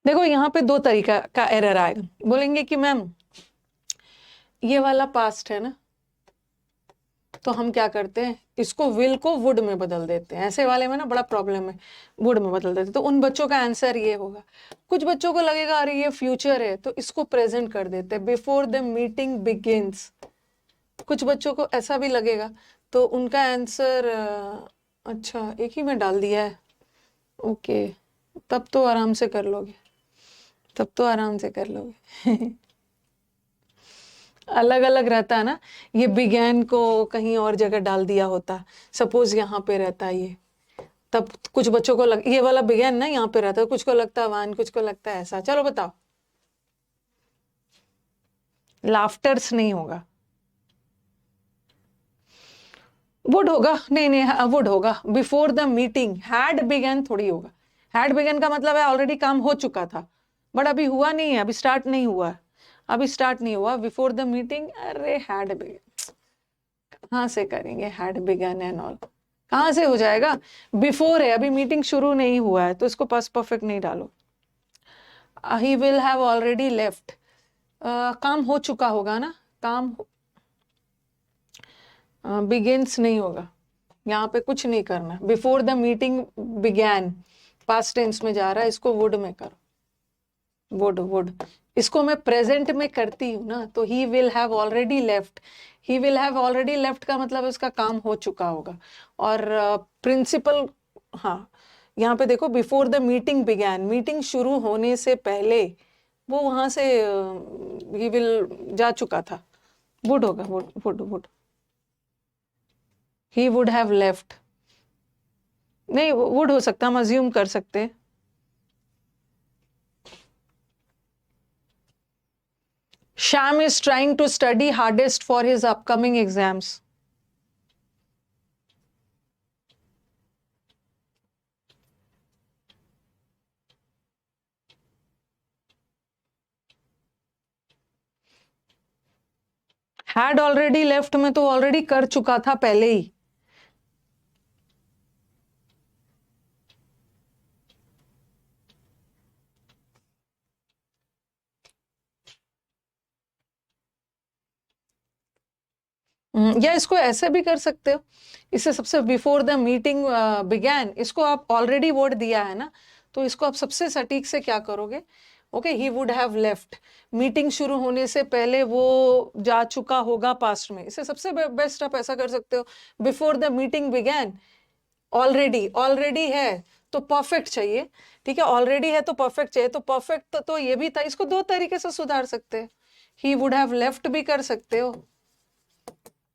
देखो यहाँ पे दो तरीका का एरर आएगा, बोलेंगे कि मैम ये वाला पास्ट है ना, तो हम क्या करते हैं, इसको विल को वुड में बदल देते हैं, ऐसे वाले में ना बड़ा प्रॉब्लम है, वुड में बदल देते हैं, तो उन बच्चों का आंसर ये होगा। कुछ बच्चों को लगेगा अरे ये फ्यूचर है तो इसको प्रेजेंट कर देते हैं, बिफोर द मीटिंग बिगिंस, कुछ बच्चों को ऐसा भी लगेगा, तो उनका आंसर अच्छा एक ही में डाल दिया है। ओके, तब तो आराम से कर लोगे, तब तो आराम से कर लोगे अलग अलग रहता है ना, ये बिगैन को कहीं और जगह डाल दिया होता, सपोज यहाँ पे रहता है ये, तब कुछ बच्चों को ये वाला बिगैन ना यहाँ पे रहता है, कुछ को लगता है वन, कुछ को लगता है ऐसा। चलो बताओ, लाफ्टर्स नहीं होगा, वुड होगा, नहीं नहीं वुड होगा, before the meeting, had begun थोड़ी होगा, हैड बिगन का मतलब है ऑलरेडी काम हो चुका था, बट अभी हुआ नहीं है, अभी स्टार्ट नहीं हुआ, अभी स्टार्ट नहीं हुआ, बिफोर द मीटिंग, अरे हैड बिगन कहाँ से करेंगे, हैड बिगन एंड ऑल कहाँ से हो जाएगा, बिफोर है, अभी मीटिंग शुरू नहीं हुआ है, तो इसको पास्ट परफेक्ट नहीं डालो। He will have already left, काम हो चुका होगा ना, काम बिगिंस नहीं होगा, यहाँ पे कुछ नहीं करना, before the meeting began past tense में जा रहा है, इसको वुड में करो, वुड वुड, इसको मैं प्रेजेंट में करती हूँ ना, तो he will have already left, he will have already left का मतलब उसका काम हो चुका होगा, और प्रिंसिपल हाँ, यहाँ पे देखो before the meeting began, meeting शुरू होने से पहले वो वहां से ही विल जा चुका था, वुड होगा, would would would, he would have left नहीं, वुड हो सकता, हम अज्यूम कर सकते हैं। Sham is trying to study hardest for his upcoming exams. Had already left में तो ऑलरेडी कर चुका था पहले ही, या इसको ऐसे भी कर सकते हो, इससे सबसे बिफोर द मीटिंग बिगैन, इसको आप ऑलरेडी वर्ड दिया है ना, तो इसको आप सबसे सटीक से क्या करोगे, okay, he would have left, meeting शुरू होने से पहले वो जा चुका होगा पास्ट में, इसे सबसे बेस्ट आप ऐसा कर सकते हो, before the meeting began, already, already है तो परफेक्ट चाहिए, ठीक है, ऑलरेडी है तो परफेक्ट चाहिए, तो परफेक्ट तो ये भी था, इसको दो तरीके से सुधार सकते हैं, ही वुड हैव लेफ्ट भी कर सकते हो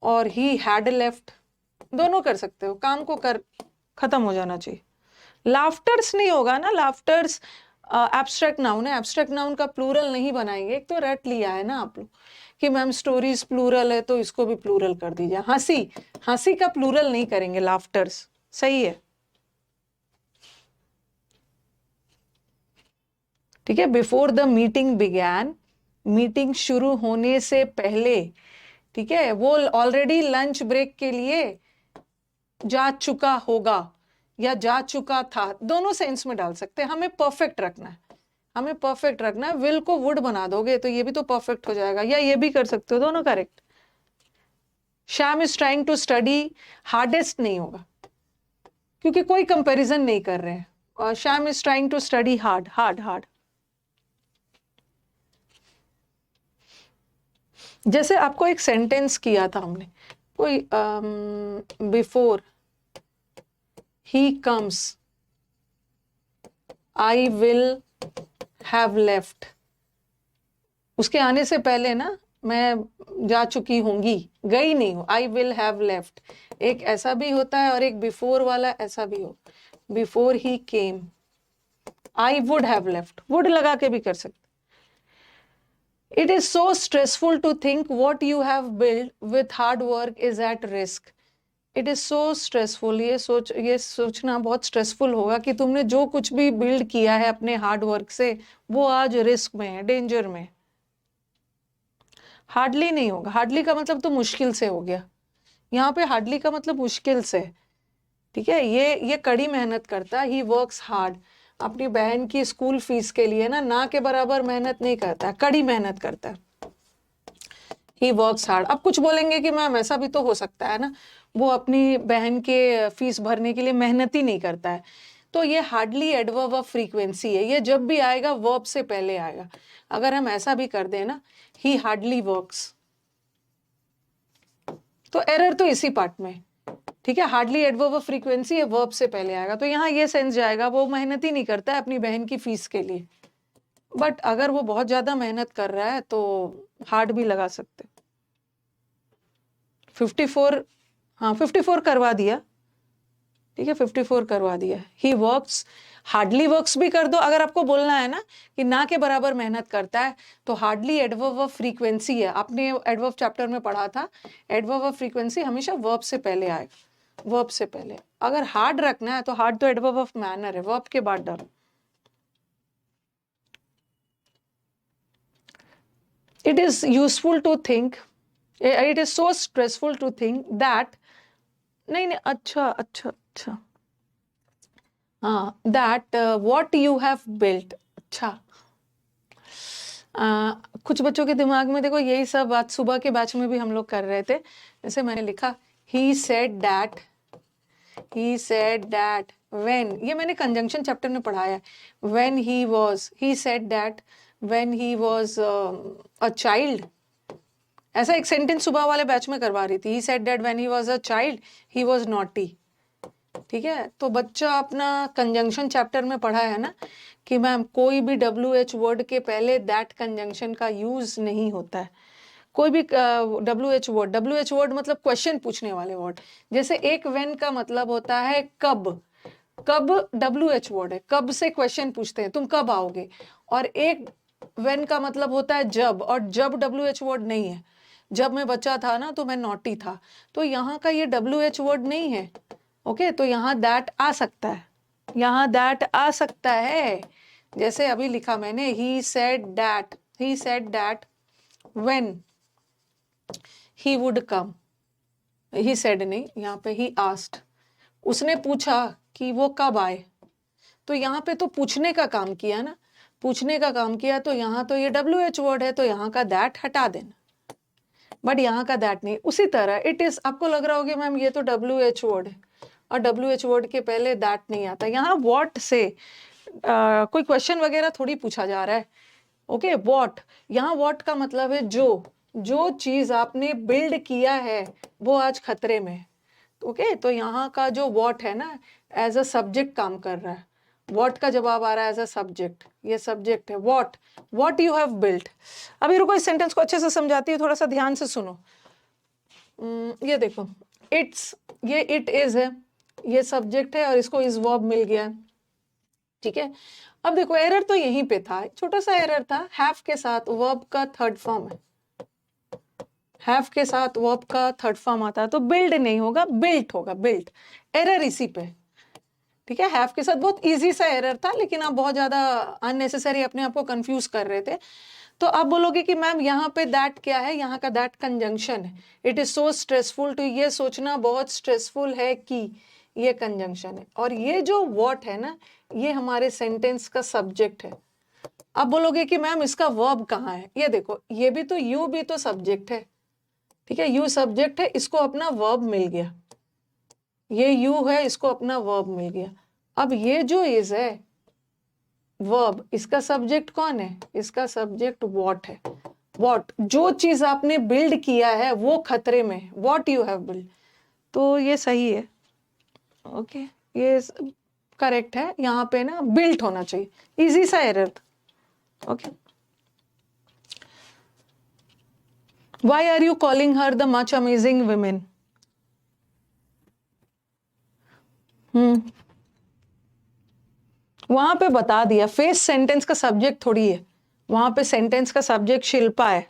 और ही हैड लेफ्ट, दोनों कर सकते हो, काम को कर खत्म हो जाना चाहिए। लाफ्टर्स नहीं होगा ना, लाफ्टर्स एब्स्ट्रैक्ट नाउन है, एब्स्ट्रैक्ट नाउन का प्लूरल नहीं बनाएंगे, एक तो रट लिया है ना आप लोग कि मैम स्टोरीज प्लूरल है तो इसको भी प्लूरल कर दीजिए, हंसी, हंसी का प्लूरल नहीं करेंगे, लाफ्टर्स, सही है, ठीक है, before the meeting began, meeting शुरू होने से पहले, ठीक है, वो ऑलरेडी लंच ब्रेक के लिए जा चुका होगा या जा चुका था, दोनों सेंस में डाल सकते हैं, हमें परफेक्ट रखना है, हमें परफेक्ट रखना है, विल को वुड बना दोगे तो ये भी तो परफेक्ट हो जाएगा, या ये भी कर सकते हो, दोनों correct. Shyam is trying to study, hardest नहीं होगा क्योंकि कोई कंपैरिजन नहीं कर रहे हैं, और Shyam is trying to study hard, hard hard. जैसे आपको एक सेंटेंस किया था हमने, कोई before he comes I will have left, उसके आने से पहले ना मैं जा चुकी होंगी, गई नहीं हूं, आई विल हैव लेफ्ट, एक ऐसा भी होता है और एक बिफोर वाला ऐसा भी हो, before he came I would have left, would लगा के भी कर सकते। It is so stressful to think what you have built with hard work is at risk. It is so stressful, ये सोचना बहुत स्ट्रेसफुल होगा कि तुमने जो कुछ भी बिल्ड किया है अपने हार्ड वर्क से वो आज रिस्क में है, डेंजर में। हार्डली नहीं होगा, हार्डली का मतलब तो मुश्किल से हो गया, यहाँ पे हार्डली का मतलब मुश्किल से, ठीक है, ये कड़ी मेहनत करता है, ही वर्क्स हार्ड, अपनी बहन की स्कूल फीस के लिए ना के बराबर मेहनत नहीं करता है, कड़ी मेहनत करता है, ही वर्क्स हार्ड। अब कुछ बोलेंगे कि मैम ऐसा भी तो हो सकता है ना, वो अपनी बहन के फीस भरने के लिए मेहनत ही नहीं करता है, तो ये हार्डली एडवर्ब ऑफ फ्रीक्वेंसी है, ये जब भी आएगा वर्ब से पहले आएगा, अगर हम ऐसा भी कर दें ना, ही हार्डली वर्क्स, तो एरर तो इसी पार्ट में, ठीक है, हार्डली एडवर्ब ऑफ फ्रीक्वेंसी है, वर्ब से पहले आएगा, तो यहाँ ये सेंस जाएगा वो मेहनत ही नहीं करता है अपनी बहन की फीस के लिए, बट अगर वो बहुत ज्यादा मेहनत कर रहा है तो हार्ड भी लगा सकते। 54, हाँ 54 करवा दिया, ठीक है, 54 करवा दिया, ही वर्क्स, हार्डली वर्क्स भी कर दो, अगर आपको बोलना है ना कि ना के बराबर मेहनत करता है तो हार्डली एडवर्ब ऑफ फ्रीक्वेंसी है, आपने एडवर्ब चैप्टर में पढ़ा था, एडवर्ब ऑफ फ्रीक्वेंसी हमेशा वर्ब से पहले आएगा, वर्ब से पहले, अगर हार्ड रखना है तो हार्ड तो एडवर्ब ऑफ मैनर है, वर्ब के बाद डालो। It is useful to think, it is so stressful to think that, नहीं नहीं, अच्छा अच्छा अच्छा, हाँ, that what you have built, अच्छा, कुछ बच्चों के दिमाग में देखो यही सब बात सुबह के बैच में भी हम लोग कर रहे थे, जैसे मैंने लिखा he said that, he said that when, ये मैंने कंजंक्शन चैप्टर में पढ़ाया है, when he said that when he was a child, ऐसा एक सेंटेंस सुबह वाले बैच में करवा रही थी, he said that when he was a child he was naughty, ठीक है, तो बच्चा अपना कंजंक्शन चैप्टर में पढ़ा है ना कि मैम कोई भी WH वर्ड के पहले दैट कंजंक्शन का यूज नहीं होता है, कोई भी WH वर्ड मतलब क्वेश्चन पूछने वाले वर्ड, जैसे एक व्हेन का मतलब होता है कब, कब WH वर्ड है, कब से क्वेश्चन पूछते हैं तुम कब आओगे, और एक व्हेन का मतलब होता है जब, और जब WH वर्ड नहीं है, जब मैं बच्चा था ना तो मैं नॉटी था, तो यहाँ का ये WH वर्ड नहीं है, ओके, तो यहाँ दैट आ सकता है, यहाँ दैट आ सकता है, जैसे अभी लिखा मैंने he said that when he would come, he said नहीं, यहाँ पे he asked, उसने पूछा कि वो कब आए, तो यहाँ पे तो पूछने का काम किया ना, पूछने का काम किया, तो यहाँ तो ये WH वर्ड है तो यहाँ का दैट हटा देना, बट यहाँ का दैट नहीं। उसी तरह इट इज, आपको लग रहा होगा मैम ये तो WH वर्ड है और WH वर्ड के पहले दैट नहीं आता। यहाँ व्हाट से कोई क्वेश्चन वगैरह थोड़ी पूछा जा रहा है। ओके, व्हाट, यहाँ व्हाट का मतलब है जो चीज आपने बिल्ड किया है वो आज खतरे में। ओके, तो यहाँ का जो व्हाट है ना, एज अ सब्जेक्ट काम कर रहा है। व्हाट का जवाब आ रहा है एज अ सब्जेक्ट, ये सब्जेक्ट है व्हाट यू हैव बिल्ट। अभी रुको, इस सेंटेंस को अच्छे से समझाती हूँ, थोड़ा सा ध्यान से सुनो। ये देखो, इट्स, ये इट इज है, ये सब्जेक्ट है और इसको इज वर्ब मिल गया। ठीक है, अब देखो एरर तो यहीं पे था, छोटा सा एरर था, हैव के साथ वर्ब का थर्ड फॉर्म है, हैव के साथ वर्ब का थर्ड फॉर्म आता है तो बिल्ड नहीं होगा, बिल्ट होगा, बिल्ट। एरर इसी पे। ठीक है, हैव के साथ बहुत इजी सा एरर था, लेकिन आप बहुत ज्यादा अननेसेसरी अपने आप को कंफ्यूज कर रहे थे। तो आप बोलोगे कि मैम यहाँ पे दैट क्या है, यहाँ का दैट कंजंक्शन है। It is so stressful to, ये सोचना बहुत स्ट्रेसफुल है कि, ये कंजंक्शन है। और ये जो व्हाट है ना, ये हमारे सेंटेंस का सब्जेक्ट है। आप बोलोगे कि मैम इसका वर्ब कहाँ है, ये देखो, ये भी तो, यू भी तो सब्जेक्ट है। ठीक है, यू सब्जेक्ट है, इसको अपना वर्ब मिल गया, ये यू है, इसको अपना वर्ब मिल गया। अब ये जो इज है वर्ब, इसका सब्जेक्ट कौन है, इसका सब्जेक्ट व्हाट है। व्हाट, जो चीज आपने बिल्ड किया है वो खतरे में, व्हाट यू हैव बिल्ड। तो ये सही है। ओके, ये करेक्ट है। यहाँ पे ना बिल्ट होना चाहिए, इजी सा एरर था। Okay, why are you calling her the much amazing women. वहां पे बता दिया, फेस सेंटेंस का सब्जेक्ट थोड़ी है, वहां पे सेंटेंस का सब्जेक्ट शिल्पा है।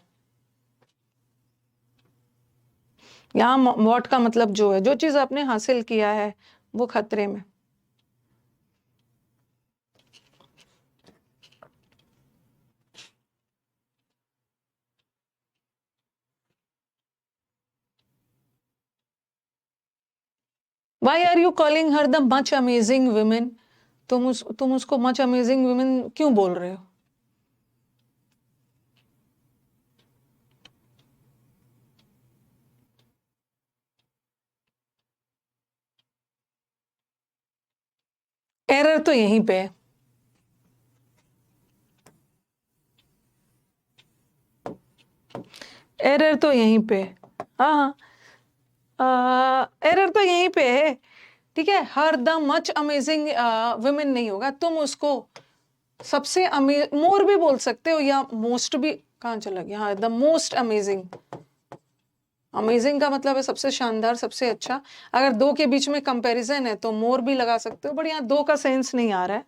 यहाँ व्हाट का मतलब जो है, जो चीज आपने हासिल किया है वो खतरे में। Why are you calling her the much amazing women? तुम उसको मच अमेजिंग वुमेन क्यों बोल रहे हो? एरर तो यहीं पे है। एरर तो यहीं पे है। हाँ, एरर तो यहीं पे है। ठीक है, हर द मच अमेजिंग वुमेन नहीं होगा, तुम उसको सबसे मोर भी बोल सकते हो, या मोस्ट भी, कहाँ चला गया, हाँ, द मोस्ट अमेजिंग। अमेजिंग का मतलब है सबसे शानदार, सबसे अच्छा। अगर दो के बीच में कंपैरिजन है तो मोर भी लगा सकते हो, बट यहाँ दो का सेंस नहीं आ रहा है,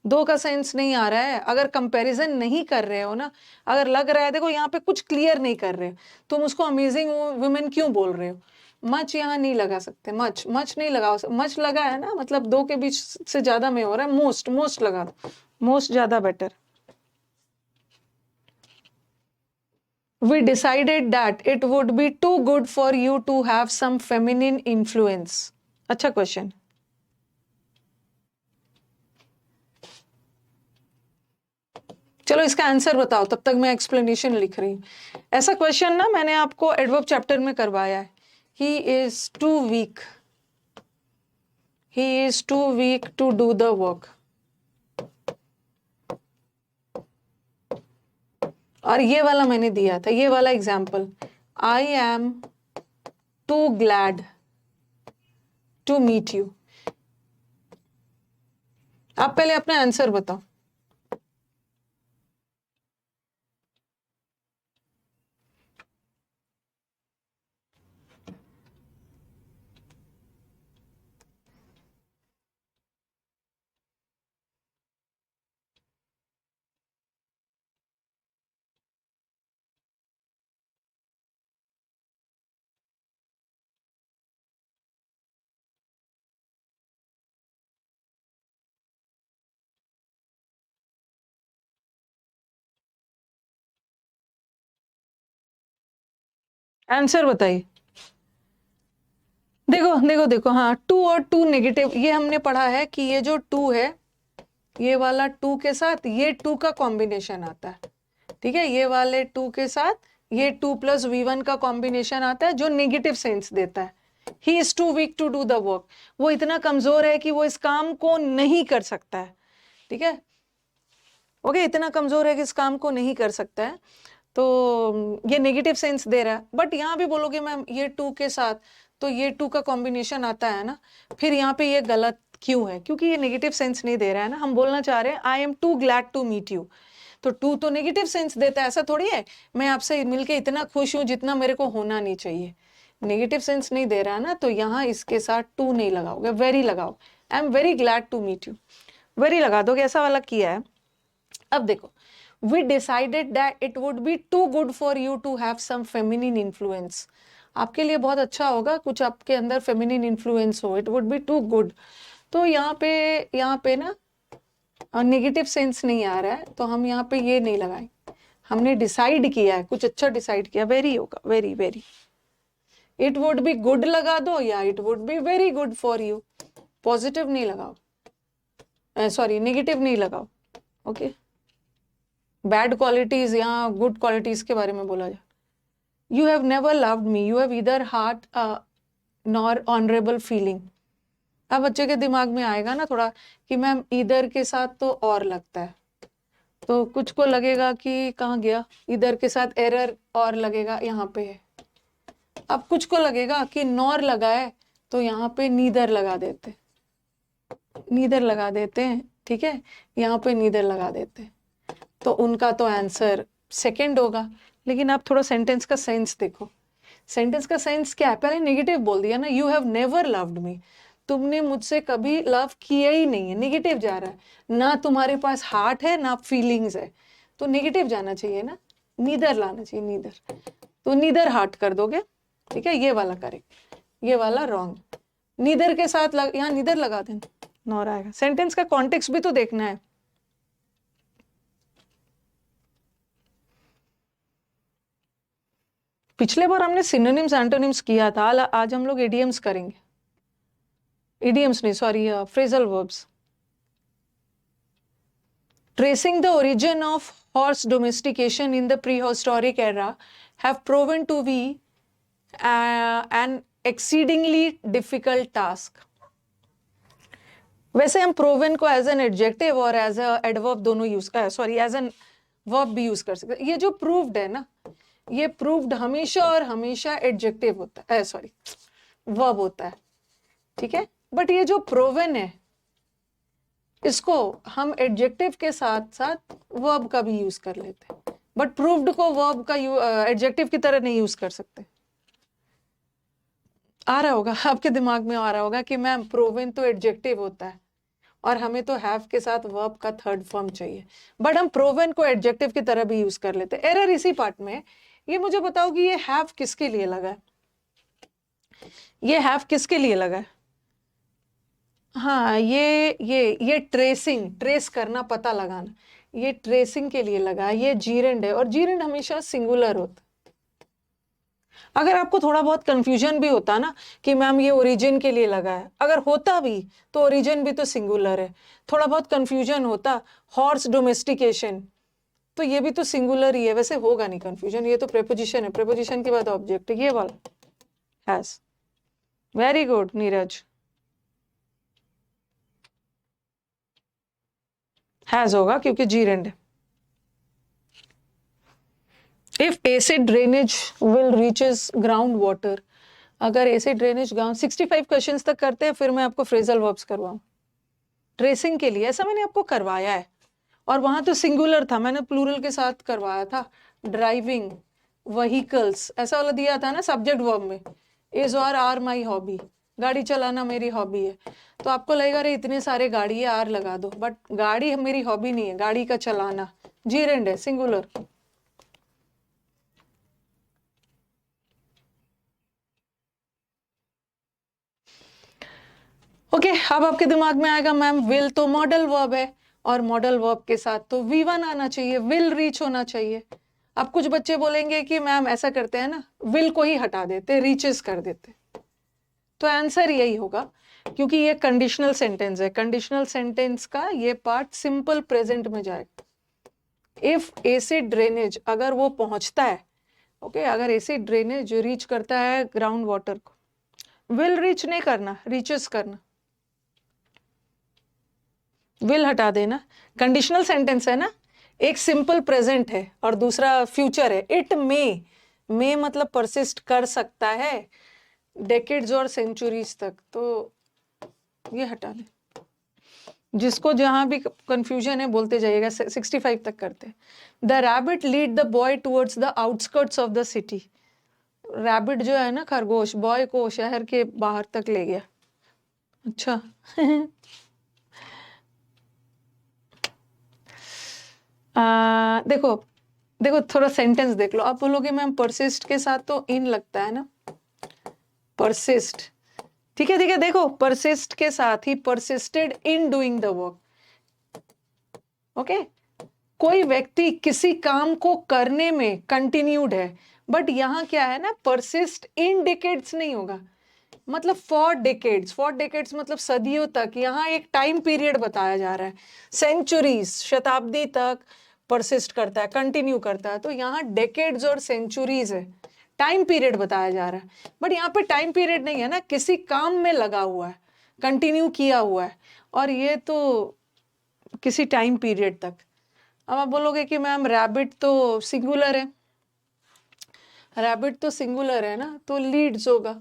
दो का सेंस नहीं आ रहा है। अगर कंपैरिजन नहीं कर रहे हो ना, अगर लग रहा है, देखो यहाँ पे कुछ क्लियर नहीं कर रहे हो, तुम उसको अमेजिंग वुमेन क्यों बोल रहे हो। मच यहाँ नहीं लगा सकते, मच मच नहीं लगा, मच लगा है ना, मतलब दो के बीच से ज्यादा में हो रहा है, मोस्ट, मोस्ट लगा दो, मोस्ट ज्यादा better. We decided that it would be too good for you to have some feminine influence. अच्छा क्वेश्चन। चलो इसका आंसर बताओ, तब तक मैं एक्सप्लेनेशन लिख रही हूँ। ऐसा क्वेश्चन ना मैंने आपको एडवर्ब चैप्टर में करवाया है। He is too weak, he is too weak to do the work. और ये वाला मैंने दिया था, ये वाला example, I am too glad to meet you. आप पहले अपना आंसर बताओ। आंसर बताइए। देखो देखो देखो, हाँ, टू और टू नेगेटिव, ये हमने पढ़ा है कि ये जो टू है, ये वाला टू के साथ ये टू का कॉम्बिनेशन आता है। ठीक है, ये वाले टू के साथ ये 2+V1 का कॉम्बिनेशन आता है जो नेगेटिव सेंस देता है। He is too weak to do the work, वो इतना कमजोर है कि वो इस काम को नहीं कर सकता है। ठीक है, ओके, इतना कमजोर है कि इस काम को नहीं कर सकता है, तो ये नेगेटिव सेंस दे रहा है। बट यहाँ भी बोलोगे मैम ये 2 के साथ, तो ये 2 का कॉम्बिनेशन आता है ना, फिर यहाँ पे ये गलत क्यों है? क्योंकि ये नेगेटिव सेंस नहीं दे रहा है ना। हम बोलना चाह रहे हैं I am too glad to meet you, तो 2 तो नेगेटिव सेंस देता है। ऐसा थोड़ी है मैं आपसे मिलके इतना खुश हूं जितना मेरे को होना नहीं चाहिए, नेगेटिव सेंस नहीं दे रहा है ना, तो यहाँ इसके साथ 2 नहीं लगाओगे, वेरी लगाओ। I am very glad to meet you, very लगा दोगे, ऐसा वाला किया है। अब देखो, we decided that it would be too good for you to have some feminine influence, आपके लिए बहुत अच्छा होगा कुछ आपके अंदर feminine influence हो, it would be too good। तो यहाँ पे ना नेगेटिव सेंस नहीं आ रहा है, तो हम यहाँ पे ये नहीं लगाए, हमने डिसाइड किया है, कुछ अच्छा डिसाइड किया, वेरी होगा, very very. It would be good लगा दो या it would be very good for you, positive नहीं लगाओ, सॉरी नेगेटिव नहीं लगाओ। ओके, बैड क्वालिटीज या गुड क्वालिटीज के बारे में बोला जाए। You have never loved me, you have either heart nor honourable feeling. अब बच्चे के दिमाग में आएगा ना थोड़ा कि मैम इधर के साथ तो और लगता है, तो कुछ को लगेगा कि कहाँ गया, इधर के साथ एरर और लगेगा यहाँ पे है। अब कुछ को लगेगा कि नॉर लगा है तो यहाँ पे नीदर लगा देते, नीदर लगा देते हैं, ठीक है, यहाँ पे नीदर लगा देते हैं, तो उनका तो आंसर सेकंड होगा। लेकिन आप थोड़ा सेंटेंस का सेंस देखो, सेंटेंस का सेंस क्या है? पहले नेगेटिव बोल दिया ना, you have never loved me, तुमने मुझसे कभी लव किया ही नहीं है, नेगेटिव जा रहा है ना, तुम्हारे पास हार्ट है ना फीलिंग्स है, तो नेगेटिव जाना चाहिए ना, नीदर लाना चाहिए, नीदर, तो नीदर हार्ट कर दोगे, ठीक है, ये वाला करेक्ट, ये वाला रॉन्ग। नीदर के साथ यहाँ नीदर लगा देना, नॉर आएगा। सेंटेंस का कॉन्टेक्स्ट भी तो देखना है। पिछले बार हमने सिनोनिम्स एंटोनिम्स किया था, आज हम लोग इडियम्स करेंगे, इडियम्स नहीं sorry, phrasal verbs. Tracing the origin of horse domestication in the prehistoric era have proven to be an exceedingly difficult task. वैसे हम प्रोवन को एज एन एडजेक्टिव और एज अ एडवर्ब दोनों use, sorry as an verb भी use कर सकते हैं। ये जो प्रूव्ड है ना, ये प्रूव्ड हमेशा और हमेशा एडजेक्टिव होता है, सॉरी वर्ब होता है, ठीक है। बट ये जो प्रोवन है इसको हम एडजेक्टिव के साथ साथ वर्ब का भी यूज कर लेते हैं, बट प्रूव्ड को वर्ब का एडजेक्टिव की तरह नहीं यूज कर सकते। आ रहा होगा आपके दिमाग में, आ रहा होगा कि मैम प्रोवन तो एडजेक्टिव होता है और हमें तो हैव के साथ वर्ब का थर्ड फॉर्म चाहिए, बट हम प्रोवन को एडजेक्टिव की तरह भी यूज कर लेते हैं। एरर इसी पार्ट में है। ये मुझे बताओ कि ये हैव किसके लिए लगा है, ये हैव किसके लिए लगा है? हाँ, ये ट्रेसिंग, ट्रेस करना, पता लगाना, ये ट्रेसिंग के लिए लगा है। ये जीरेंड है और जीरेंड हमेशा सिंगुलर होता है। अगर आपको थोड़ा बहुत कंफ्यूजन भी होता ना कि मैम ये ओरिजिन के लिए लगा है, अगर होता भी तो ओरिजिन भी तो सिंगुलर है, थोड़ा बहुत कंफ्यूजन होता हॉर्स डोमेस्टिकेशन, तो ये भी तो सिंगुलर ही है, वैसे होगा नहीं कंफ्यूजन। ये तो प्रेपोजिशन है, प्रेपोजिशन के बाद ऑब्जेक्ट है, ये वाला has. Very good Neeraj, has होगा क्योंकि जीरेंड है। If acid drainage will reaches ground water, अगर एसिड ड्रेनेज ग्राउंड, 65 क्वेश्चंस तक करते हैं, फिर मैं आपको फ्रेजल वर्ब्स करवाऊं ट्रेसिंग के लिए। ऐसा मैंने आपको करवाया है और वहां तो सिंगुलर था, मैंने प्लूरल के साथ करवाया था। ड्राइविंग, व्हीकल्स, ऐसा वाला दिया था ना सब्जेक्ट वर्ब में, इज और आर माई हॉबी, गाड़ी चलाना मेरी हॉबी है। तो आपको लगेगा अरे इतने सारे गाड़ी है, आर लगा दो, बट गाड़ी मेरी हॉबी नहीं है, गाड़ी का चलाना जीरेंड है, सिंगुलर। ओके, अब आपके दिमाग में आएगा मैम विल तो मॉडल वर्ब है और मॉडल वर्ब के साथ तो V1 आना चाहिए, विल रीच होना चाहिए। अब कुछ बच्चे बोलेंगे कि मैम ऐसा करते हैं ना, विल को ही हटा देते, रीचेस कर देते, तो आंसर यही होगा क्योंकि ये कंडीशनल सेंटेंस है। कंडीशनल सेंटेंस का ये पार्ट सिंपल प्रेजेंट में जाएगा। इफ एसिड ड्रेनेज, अगर वो पहुंचता है ओके अगर एसिड ड्रेनेज रीच करता है ग्राउंड वाटर को, विल रीच नहीं करना, रीचेस करना, विल हटा देना। कंडीशनल सेंटेंस है ना, एक सिंपल प्रेजेंट है और दूसरा फ्यूचर है। इट मे मतलब परसिस्ट कर सकता है डेकेड्स और सेंचुरीज तक, तो ये हटा ले। जिसको जहां भी कंफ्यूजन है बोलते जाइएगा, 65 तक करते। The rabbit lead the boy towards the outskirts of the city. Rabbit जो है ना, खरगोश, बॉय को शहर के बाहर तक ले गया। अच्छा देखो देखो थोड़ा सेंटेंस देख लो। आप बोलोगे मैम परसिस्ट के साथ तो इन लगता है ना, परसिस्ट, ठीक है देखो परसिस्ट के साथ ही persisted in doing the work. Okay, कोई व्यक्ति किसी काम को करने में कंटिन्यूड है, बट यहां क्या है ना, परसिस्ट इन डिकेड्स नहीं होगा, मतलब फॉर डेकेड्स मतलब सदियों तक। यहाँ एक टाइम पीरियड बताया जा रहा है, सेंचुरीज, शताब्दी तक परसिस्ट करता है, कंटिन्यू करता है। तो यहाँ डेकेड्स और सेंचुरीज है, टाइम पीरियड बताया जा रहा है। बट यहाँ पे टाइम पीरियड नहीं है ना, किसी काम में लगा हुआ है, कंटिन्यू किया हुआ है, और ये तो किसी टाइम पीरियड तक। अब आप बोलोगे कि मैम रैबिट तो सिंगुलर है, रैबिट तो सिंगुलर है ना, तो लीड्स होगा,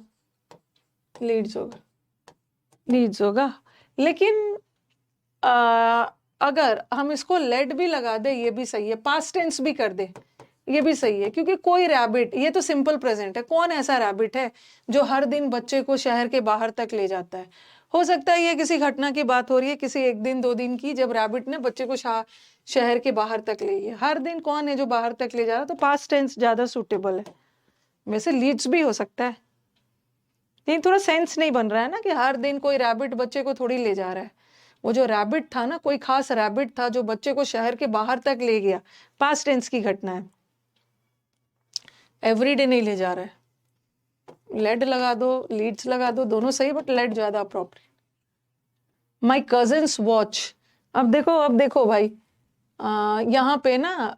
लीड्स होगा। लेकिन अगर हम इसको लेड भी लगा दे, ये भी सही है, पास्ट टेंस भी कर दे, ये भी सही है, क्योंकि कोई रैबिट, ये तो सिंपल प्रेजेंट है, कौन ऐसा रैबिट है जो हर दिन बच्चे को शहर के बाहर तक ले जाता है। हो सकता है ये किसी घटना की बात हो रही है, किसी एक दिन दो दिन की, जब रैबिट ने बच्चे को शहर के बाहर तक ले गया। हर दिन कौन है जो बाहर तक ले जा रहा है, तो पास्ट टेंस ज्यादा सूटेबल है। वैसे लीड्स भी हो सकता है, लेकिन थोड़ा सेंस नहीं बन रहा है ना कि हर दिन कोई रैबिट बच्चे को थोड़ी ले जा रहा है। वो जो रैबिट था ना, कोई खास रैबिट था जो बच्चे को शहर के बाहर तक ले गया, पास्ट टेंस की घटना है, एवरीडे नहीं ले जा रहा है। लेड लगा दो, लीड्स लगा दो, दोनों सही, बट लेड ज्यादा अप्रोप्रिएट। माई कजन्स वॉच, अब देखो भाई, यहाँ पे ना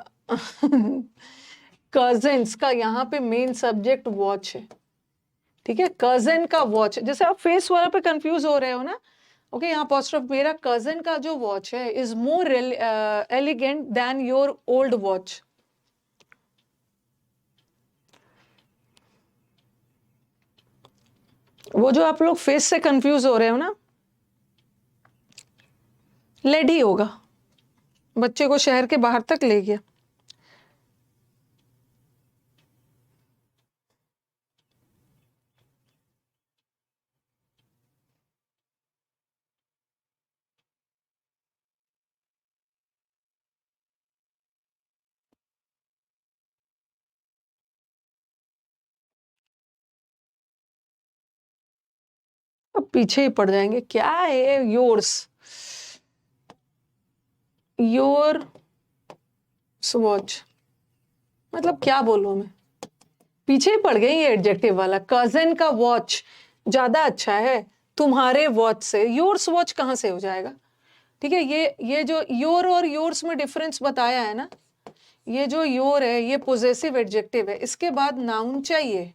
कजन्स का यहाँ पे मेन सब्जेक्ट वॉच है, ठीक है। कजन का वॉच, जैसे आप फेस वाला पे कंफ्यूज हो रहे हो ना, ओके यहाँ अपोस्ट्रोफ, मेरा कजन का जो वॉच है is more elegant than your old watch. वो जो आप लोग फेस से कंफ्यूज हो रहे हो ना, लेड ही होगा, बच्चे को शहर के बाहर तक ले गया। अब पीछे ही पड़ जाएंगे, क्या है योर्स, योर वॉच, मतलब क्या बोलूं मैं, पीछे ही पड़ गई ये एडजेक्टिव वाला। कजन का वॉच ज्यादा अच्छा है तुम्हारे वॉच से, योर्स वॉच कहां से हो जाएगा, ठीक है। ये जो योर और योर्स में डिफरेंस बताया है ना, ये जो योर है ये पोजेसिव एडजेक्टिव है, इसके बाद नाउन चाहिए,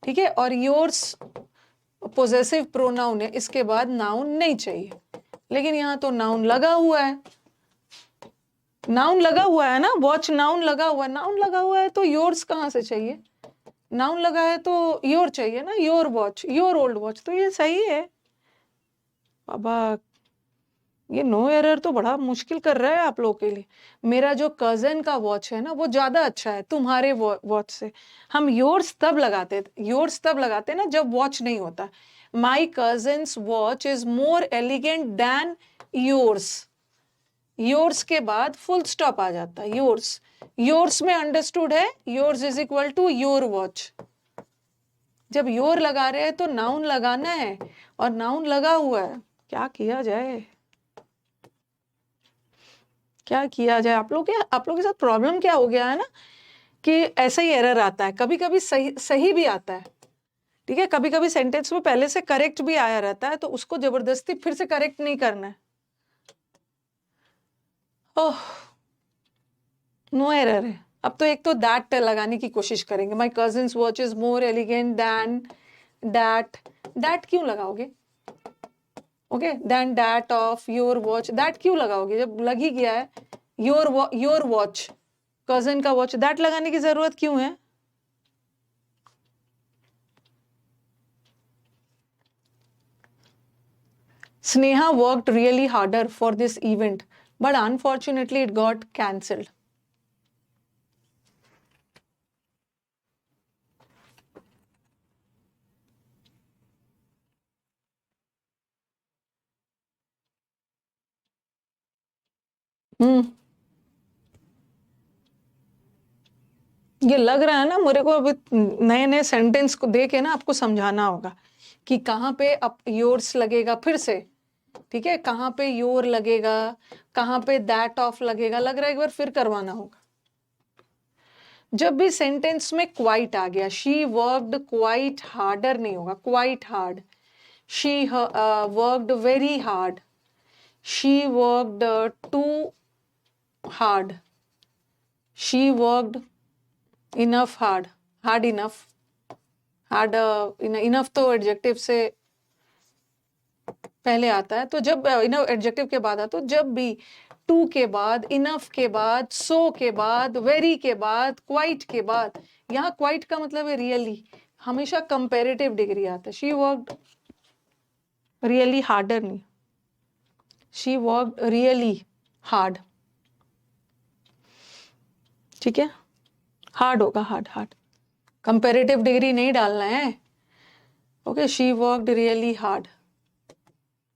ठीक है, और योर्स पोजेसिव प्रोनाउन है, इसके बाद नाउन नहीं चाहिए। लेकिन यहाँ तो नाउन लगा हुआ है, नाउन लगा हुआ है ना, वॉच नाउन लगा हुआ है, नाउन लगा हुआ है तो योर्स कहाँ से चाहिए, नाउन लगा है तो योर चाहिए ना, your watch, your old watch, तो ये सही है। बाबा ये नो एरर तो बड़ा मुश्किल कर रहा है आप लोगों के लिए। मेरा जो कजन का वॉच है ना वो ज्यादा अच्छा है तुम्हारे वॉच से। हम योर्स तब लगाते ना जब वॉच नहीं होता। My cousin's watch is more elegant than yours, yours के बाद फुल स्टॉप आ जाता है, योर्स में अंडरस्टूड है, yours is equal to your watch. जब योर लगा रहे हैं तो नाउन लगाना है, और नाउन लगा हुआ है, क्या किया जाए, क्या किया जाए। आप लोग के साथ प्रॉब्लम क्या हो गया है ना, कि ऐसा ही एरर आता है, कभी कभी सही भी आता है, ठीक है, कभी कभी सेंटेंस में पहले से करेक्ट भी आया रहता है, तो उसको जबरदस्ती फिर से करेक्ट नहीं करना है। ओह नो एरर है, अब तो एक तो दैट लगाने की कोशिश करेंगे। My cousin's watch is more elegant than that. That क्यों लगाओगे? Okay, then that of your watch, that क्यों लगाओगे जब लग ही गया है? योर वॉच, कजन का वॉच, दैट लगाने की जरूरत क्यों है? Sneha worked really harder for this event, but unfortunately it got cancelled. ये लग रहा है ना मेरे को, अभी नए नए सेंटेंस को दे के ना आपको समझाना होगा कि कहाँ पे अप योर्स लगेगा फिर से, ठीक है, कहाँ पे योर लगेगा, कहाँ पे दैट ऑफ लगेगा, लग रहा है एक बार फिर करवाना होगा। जब भी सेंटेंस में क्वाइट आ गया, शी वर्कड क्वाइट हार्डर नहीं होगा, quite hard. She worked very hard, she worked too hard, she worked enough hard, hard enough, hard enough तो एडजेक्टिव से पहले आता है, तो जब इनफ एडजेक्टिव के बाद आता, तो जब भी टू के बाद, इनफ के बाद, सो के बाद, वेरी के बाद, क्वाइट के बाद, यहाँ क्वाइट का मतलब है रियली, हमेशा कंपैरेटिव डिग्री आता है। शी वर्कड रियली हार्डर नहीं, शी वर्कड रियली हार्ड, ठीक है, हार्ड होगा, हार्ड हार्ड, कंपैरेटिव डिग्री नहीं डालना है। Okay, she worked really hard,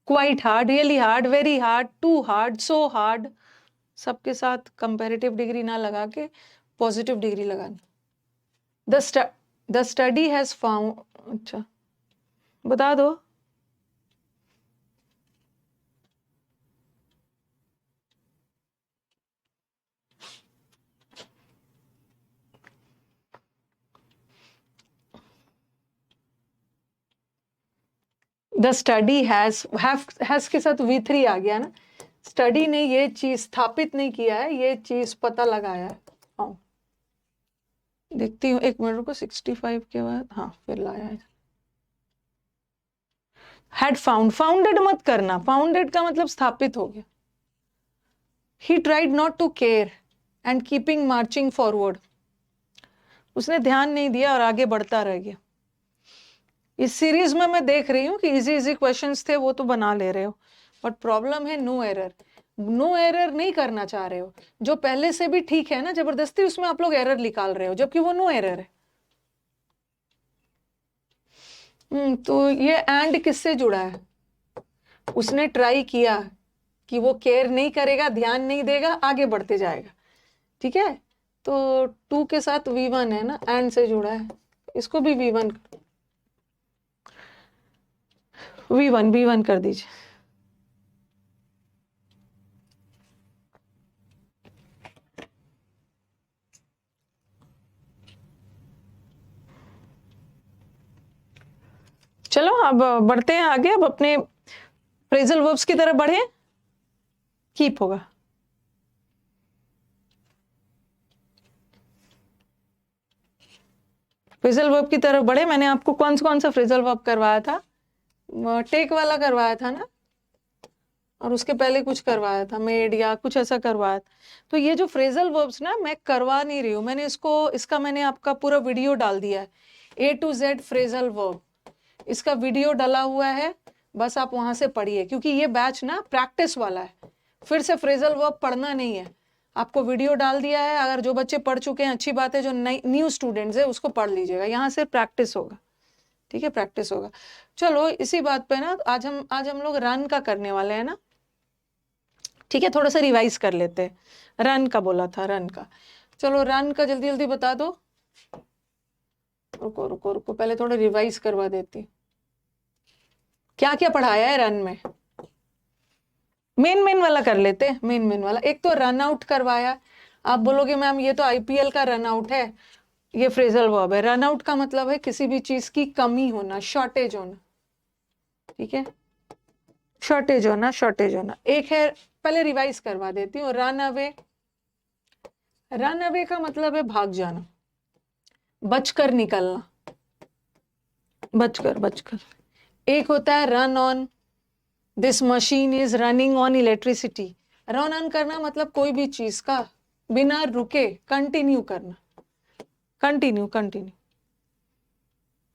quite hard, really hard, very hard, too hard, so hard, सबके साथ कंपैरेटिव डिग्री ना लगा के पॉजिटिव डिग्री लगानी। द स्टडी हैज फाउंड, अच्छा बता दो। द स्टडी हैज के साथ V3 आ गया ना, स्टडी ने ये चीज स्थापित नहीं किया है, ये चीज पता लगाया है। हाँ देखती हूँ, एक मिनट को 65 के बाद, हाँ फिर लाया है। हैड फाउंड, फाउंडेड मत करना, फाउंडेड का मतलब स्थापित हो गया। He tried not to care and keeping marching forward, उसने ध्यान नहीं दिया और आगे बढ़ता रह गया। इस सीरीज में मैं देख रही हूँ कि इजी इजी क्वेश्चंस थे वो तो बना ले रहे हो, बट प्रॉब्लम है नो एरर। नो एरर नहीं करना चाह रहे हो, जो पहले से भी ठीक है ना, जबरदस्ती उसमें आप लोग एरर निकाल रहे हो जबकि वो नो एरर है। तो ये एंड किससे जुड़ा है? उसने ट्राई किया कि वो केयर नहीं करेगा, ध्यान नहीं देगा, आगे बढ़ते जाएगा, ठीक है। तो टू के साथ V1 है ना, एंड से जुड़ा है, इसको भी V1 कर दीजिए। चलो अब बढ़ते हैं आगे, अब अपने फ्रेजल वर्ब्स की तरफ बढ़े। कीप होगा, फ्रेजल वर्ब की तरफ बढ़े। मैंने आपको कौन सा फ्रेजल वर्ब करवाया था? टेक वाला करवाया था ना, और उसके पहले कुछ करवाया था, मेड या कुछ ऐसा करवाया था। तो ये जो फ्रेजल वर्ब्स ना मैं करवा नहीं रही हूँ, मैंने इसका मैंने आपका पूरा वीडियो डाल दिया है, A to Z phrasal verb, इसका वीडियो डाला हुआ है, बस आप वहां से पढ़िए, क्योंकि ये बैच ना प्रैक्टिस वाला है, फिर से फ्रेजल वर्ब पढ़ना नहीं है। आपको वीडियो डाल दिया है, अगर जो बच्चे पढ़ चुके हैं अच्छी बात है, जो न्यू स्टूडेंट्स है उसको पढ़ लीजिएगा, यहाँ से प्रैक्टिस होगा, ठीक है, प्रैक्टिस होगा। चलो इसी बात पे ना आज हम लोग रन का करने वाले हैं ना, ठीक है, थोड़ा सा रिवाइज कर लेते हैं। रन का बोला था, रन का, चलो रन का जल्दी जल्दी बता दो। रुको रुको रुको, पहले थोड़ा रिवाइज करवा देती, क्या क्या पढ़ाया है रन में। मेन वाला कर लेते हैं, मेन वाला। एक तो रन आउट करवाया, आप बोलोगे मैम ये तो IPL का रन आउट है, ये फ्रेजल वर्ब है। रन आउट का मतलब है किसी भी चीज की कमी होना, शॉर्टेज होना, ठीक है, शॉर्टेज होना, शॉर्टेज होना। एक है, पहले रिवाइज करवा देती हूँ, रन अवे, रन अवे का मतलब है भाग जाना, बचकर निकलना, बचकर बचकर। एक होता है run on, this machine is running on electricity. Run on करना मतलब कोई भी चीज का बिना रुके कंटिन्यू करना, कंटिन्यू कंटिन्यू।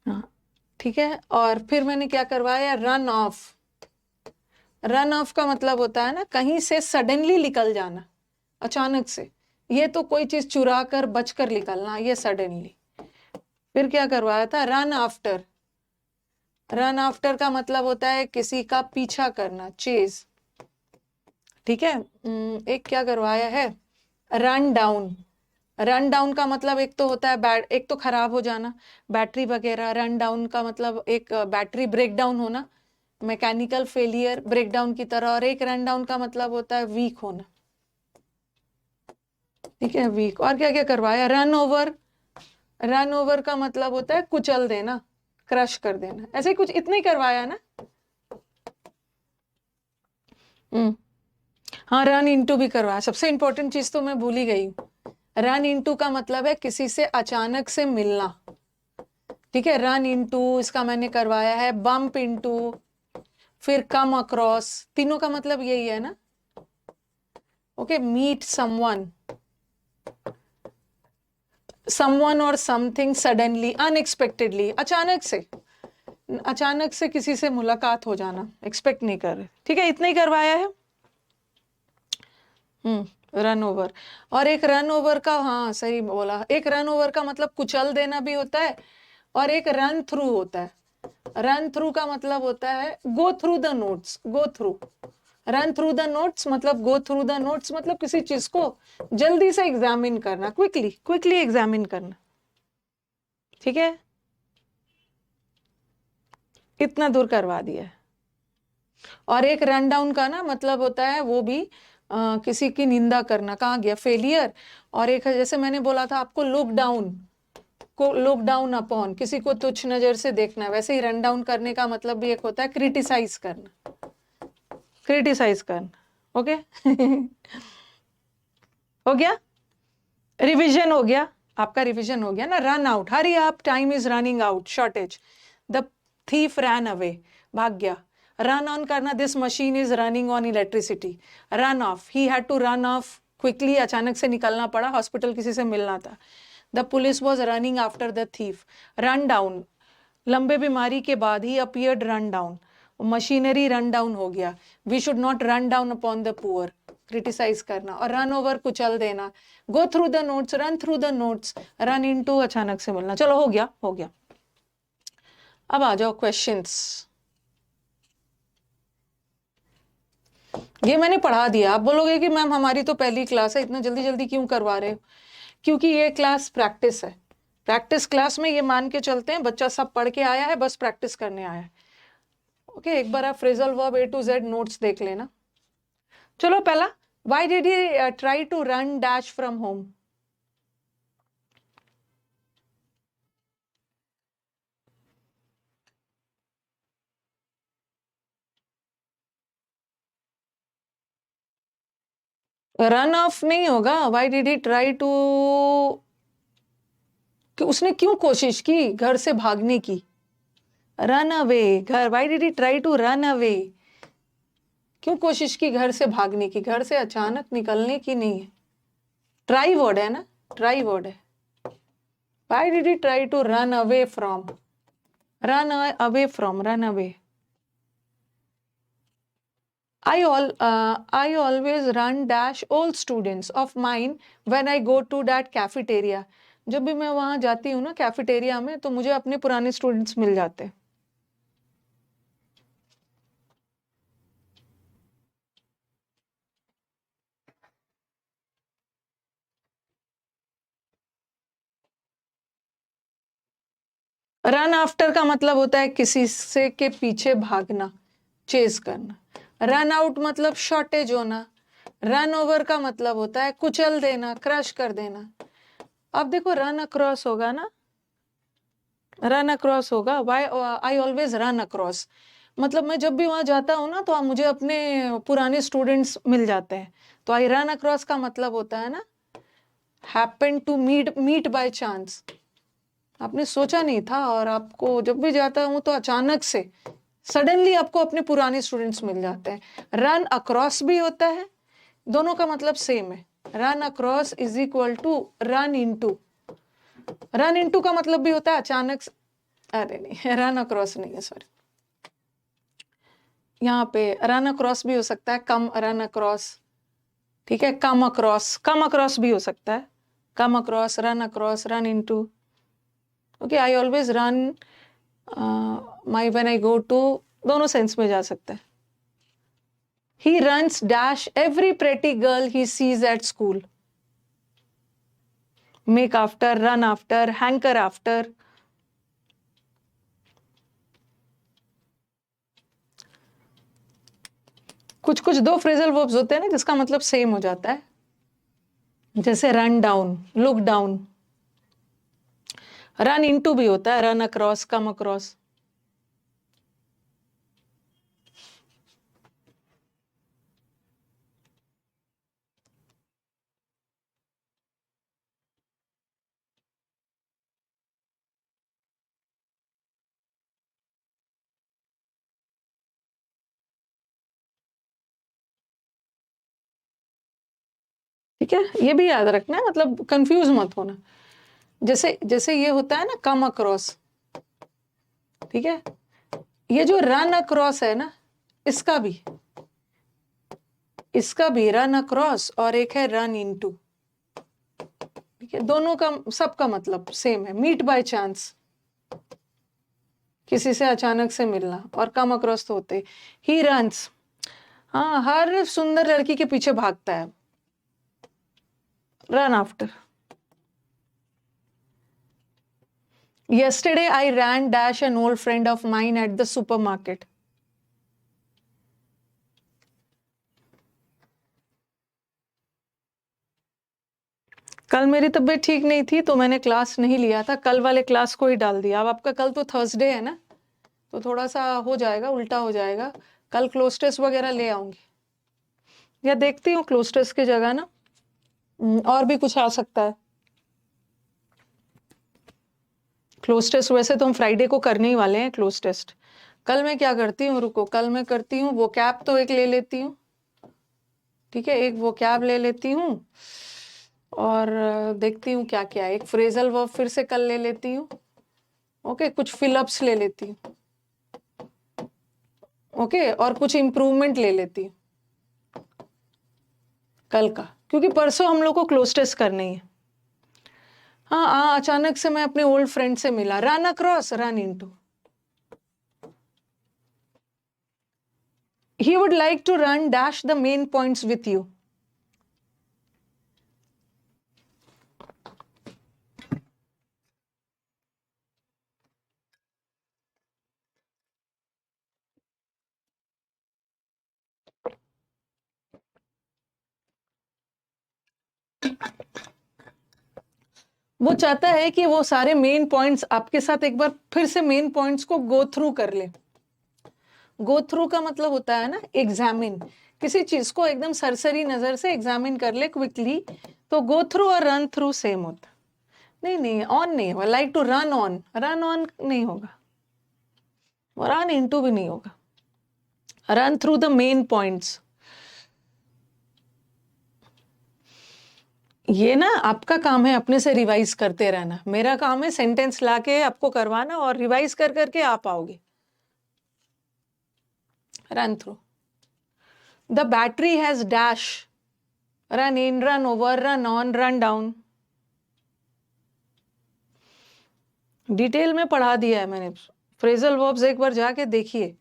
हाँ ठीक है। और फिर मैंने क्या करवाया, रन ऑफ। रन ऑफ का मतलब होता है ना कहीं से सडनली निकल जाना, अचानक से। ये तो कोई चीज चुरा कर बच कर निकलना, ये सडनली। फिर क्या करवाया था, रन आफ्टर। रन आफ्टर का मतलब होता है किसी का पीछा करना, चेज। ठीक है। एक क्या करवाया है, रन डाउन। रन डाउन का मतलब एक तो होता है एक तो खराब हो जाना, बैटरी वगैरह। रन डाउन का मतलब एक बैटरी ब्रेक डाउन होना, मैकेनिकल फेलियर ब्रेकडाउन की तरह। और एक रन डाउन का मतलब होता है वीक होना। ठीक है, वीक। और क्या क्या करवाया, रन ओवर। रन ओवर का मतलब होता है कुचल देना, क्रश कर देना, ऐसे ही कुछ इतना ही करवाया ना। हाँ, रन इनटू भी करवाया। सबसे इंपॉर्टेंट चीज तो मैं भूल ही गई हूँ। रन इनटू का मतलब है किसी से अचानक से मिलना। ठीक है, रन इनटू इसका मैंने करवाया है, बम्प इनटू, फिर कम अक्रॉस। तीनों का मतलब यही है ना। ओके, मीट समवन, समवन और समथिंग सडनली, अनएक्सपेक्टेडली, अचानक से। अचानक से किसी से मुलाकात हो जाना, एक्सपेक्ट नहीं कर रहे। ठीक है, इतना ही करवाया है। Run over. और एक रन ओवर का, हाँ सही बोला, एक रन ओवर का मतलब कुचल देना भी होता है, और एक रन थ्रू होता है। रन थ्रू का मतलब होता है गो through the notes, go through. Run through the notes मतलब गो थ्रू द नोट्स मतलब किसी चीज को जल्दी से एग्जामिन करना, क्विकली क्विकली एग्जामिन करना। ठीक है, इतना दूर करवा दिया है। और एक रन डाउन का ना मतलब होता है वो भी किसी की निंदा करना, कहाँ गया, फेलियर। और एक है, जैसे मैंने बोला था आपको, लुक डाउन, को लुक डाउन अपॉन, किसी को तुच्छ नजर से देखना। वैसे ही रन डाउन करने का मतलब भी एक होता है क्रिटिसाइज करना, क्रिटिसाइज करना। ओके हो गया, रिवीजन हो गया आपका, रिवीजन हो गया ना। Run out, hurry up, time is running out, shortage. The thief ran away, भाग गया। रन ऑन करना, this machine is running on electricity. Run off, he had to run off quickly, अचानक से निकलना पड़ा, हॉस्पिटल किसी से मिलना था। The police was running after the thief. Run down, लंबे बीमारी के बाद he appeared run down, machinery run down हो गया। We should not run down upon the poor, criticize करना। और रन ओवर कुचल देना, go through the notes, run through the notes, run into अचानक से मिलना। चलो हो गया, हो गया। अब आ जाओ क्वेश्चंस। ये मैंने पढ़ा दिया। आप बोलोगे कि मैम हमारी तो पहली क्लास है, इतना जल्दी जल्दी क्यों करवा रहे हो? क्योंकि ये क्लास प्रैक्टिस है। प्रैक्टिस क्लास में ये मान के चलते हैं बच्चा सब पढ़ के आया है, बस प्रैक्टिस करने आया है। ओके, एक बार आप phrasal verb A to Z notes देख लेना। चलो पहला, why did he try to run dash from home? Run off नहीं होगा, why did he try to, कि उसने क्यों कोशिश की घर से भागने की। रन अवे, घर, why did he try to run away, क्यों कोशिश की घर से भागने की, घर से अचानक निकलने की नहीं है। ट्राई वर्ड है ना, ट्राई वर्ड है। Why did he try to run away from, run away from, run away. I always run dash old students of mine when I go to that cafeteria. जब भी मैं वहां जाती हूँ ना कैफेटेरिया में, तो मुझे अपने पुराने स्टूडेंट्स मिल जाते हैं। रन आफ्टर का मतलब होता है किसी से के पीछे भागना, चेज करना। रन आउट मतलब शॉर्टेज होना। रन ओवर का मतलब होता है कुचल देना, क्रश कर देना। अब देखो, रन अक्रॉस होगा ना, रन अक्रॉस होगा। Why I always run across मतलब मैं जब भी वहां जाता हूँ ना, तो मुझे अपने पुराने स्टूडेंट्स मिल जाते हैं। तो आई रन अक्रॉस का मतलब होता है ना happen to meet by chance, आपने सोचा नहीं था, और आपको जब भी जाता हूं तो अचानक से सडनली आपको अपने पुराने स्टूडेंट्स मिल जाते हैं। रन अक्रॉस भी होता है, दोनों का मतलब सेम है। Run across is equal to run into. Run into का मतलब भी होता है अचानक से, अरे नहीं रन अक्रॉस नहीं है, सॉरी, यहाँ पे रन अक्रॉस भी हो सकता है, कम रन अक्रॉस, ठीक है, कम अक्रॉस भी हो सकता है, come across, run into. Okay, I always run my when I go to, दोनों सेंस में जा सकता है। He runs dash every pretty girl he sees at school. Make after, run after, hanker after. कुछ कुछ दो फ्रेजल वर्ब्स होते हैं ना जिसका मतलब सेम हो जाता है, जैसे run down, look down. Run into भी होता है, रन अक्रॉस, कम अक्रॉस। ठीक है, ये भी याद रखना है, मतलब कंफ्यूज मत होना। जैसे जैसे ये होता है ना कम अक्रॉस, ठीक है, ये जो रन अक्रॉस है ना, इसका भी रन अक्रॉस और एक है रन इनटू, ठीक है, दोनों का सबका मतलब सेम है, मीट बाय चांस, किसी से अचानक से मिलना, और कम अक्रॉस तो होते ही रन्स, हाँ, हर सुंदर लड़की के पीछे भागता है, run after. Yesterday I ran dash an old friend of mine at the supermarket. कल मेरी तबीयत ठीक नहीं थी तो मैंने क्लास नहीं लिया था, कल वाले क्लास को ही डाल दिया। अब आपका कल तो थर्सडे है ना, तो थोड़ा सा हो जाएगा, उल्टा हो जाएगा। कल क्लोज टेस्ट वगैरह ले आऊंगी, या देखती हूँ क्लोज टेस्ट की जगह ना और भी कुछ आ सकता है। क्लोज टेस्ट वैसे तो हम फ्राइडे को करने ही वाले हैं क्लोज टेस्ट। कल मैं क्या करती हूँ, रुको, कल मैं करती हूँ वो कैब तो एक ले लेती हूँ, ठीक है, एक वो कैब ले लेती हूँ, और देखती हूँ क्या क्या है, एक फ्रेजल वर्ब फिर से कल ले लेती हूँ, ओके, कुछ फिलअप्स ले लेती हूँ, ओके, और कुछ इम्प्रूवमेंट ले लेती हूँ कल का, क्योंकि परसों हम लोग को क्लोज टेस्ट करनी है। हाँ, अचानक से मैं अपने ओल्ड फ्रेंड से मिला, run across, run into. He would like to run dash the main points with you. वो चाहता है कि वो सारे मेन पॉइंट्स आपके साथ एक बार फिर से मेन पॉइंट्स को गो थ्रू कर ले। गो थ्रू का मतलब होता है ना एग्जामिन, किसी चीज को एकदम सरसरी नजर से एग्जामिन कर ले क्विकली, तो गो थ्रू और रन थ्रू सेम होता। नहीं नहीं, ऑन नहीं होगा, like to run on, run on नहीं होगा, रन इनटू भी नहीं होगा, run through the main points. ये ना आपका काम है अपने से रिवाइज करते रहना, मेरा काम है सेंटेंस लाके आपको करवाना और रिवाइज कर करके आप आओगे। Run through, the battery has dash, run in, run over, run on, run down. Detail में पढ़ा दिया है मैंने, फ्रेजल वर्ब्स एक बार जाके देखिए,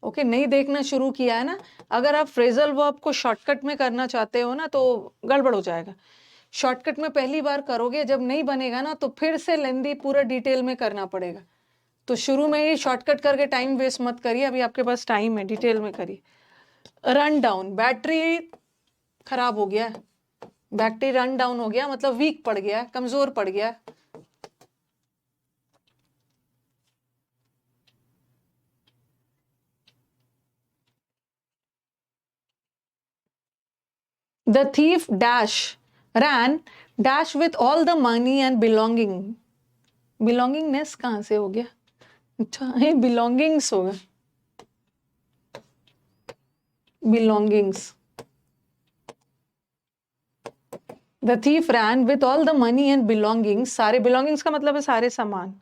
ओके, नहीं देखना शुरू किया है ना, अगर आप फ्रेजल वर्ब को शॉर्टकट में करना चाहते हो ना तो गड़बड़ हो जाएगा। शॉर्टकट में पहली बार करोगे, जब नहीं बनेगा ना तो फिर से लेंदी पूरा डिटेल में करना पड़ेगा। तो शुरू में ही शॉर्टकट करके टाइम वेस्ट मत करिए, अभी आपके पास टाइम है, डिटेल में करिए। रन डाउन, बैटरी खराब हो गया, बैटरी रन डाउन हो गया मतलब वीक पड़ गया, कमजोर पड़ गया। The thief dash ran dash with all the money and belonging, belongingness कहाँ से हो गया, अच्छा ये बिलोंगिंग्स होगा, belongings. The thief ran with all the money and belongings, सारे बिलोंगिंग्स का मतलब है सारे सामान।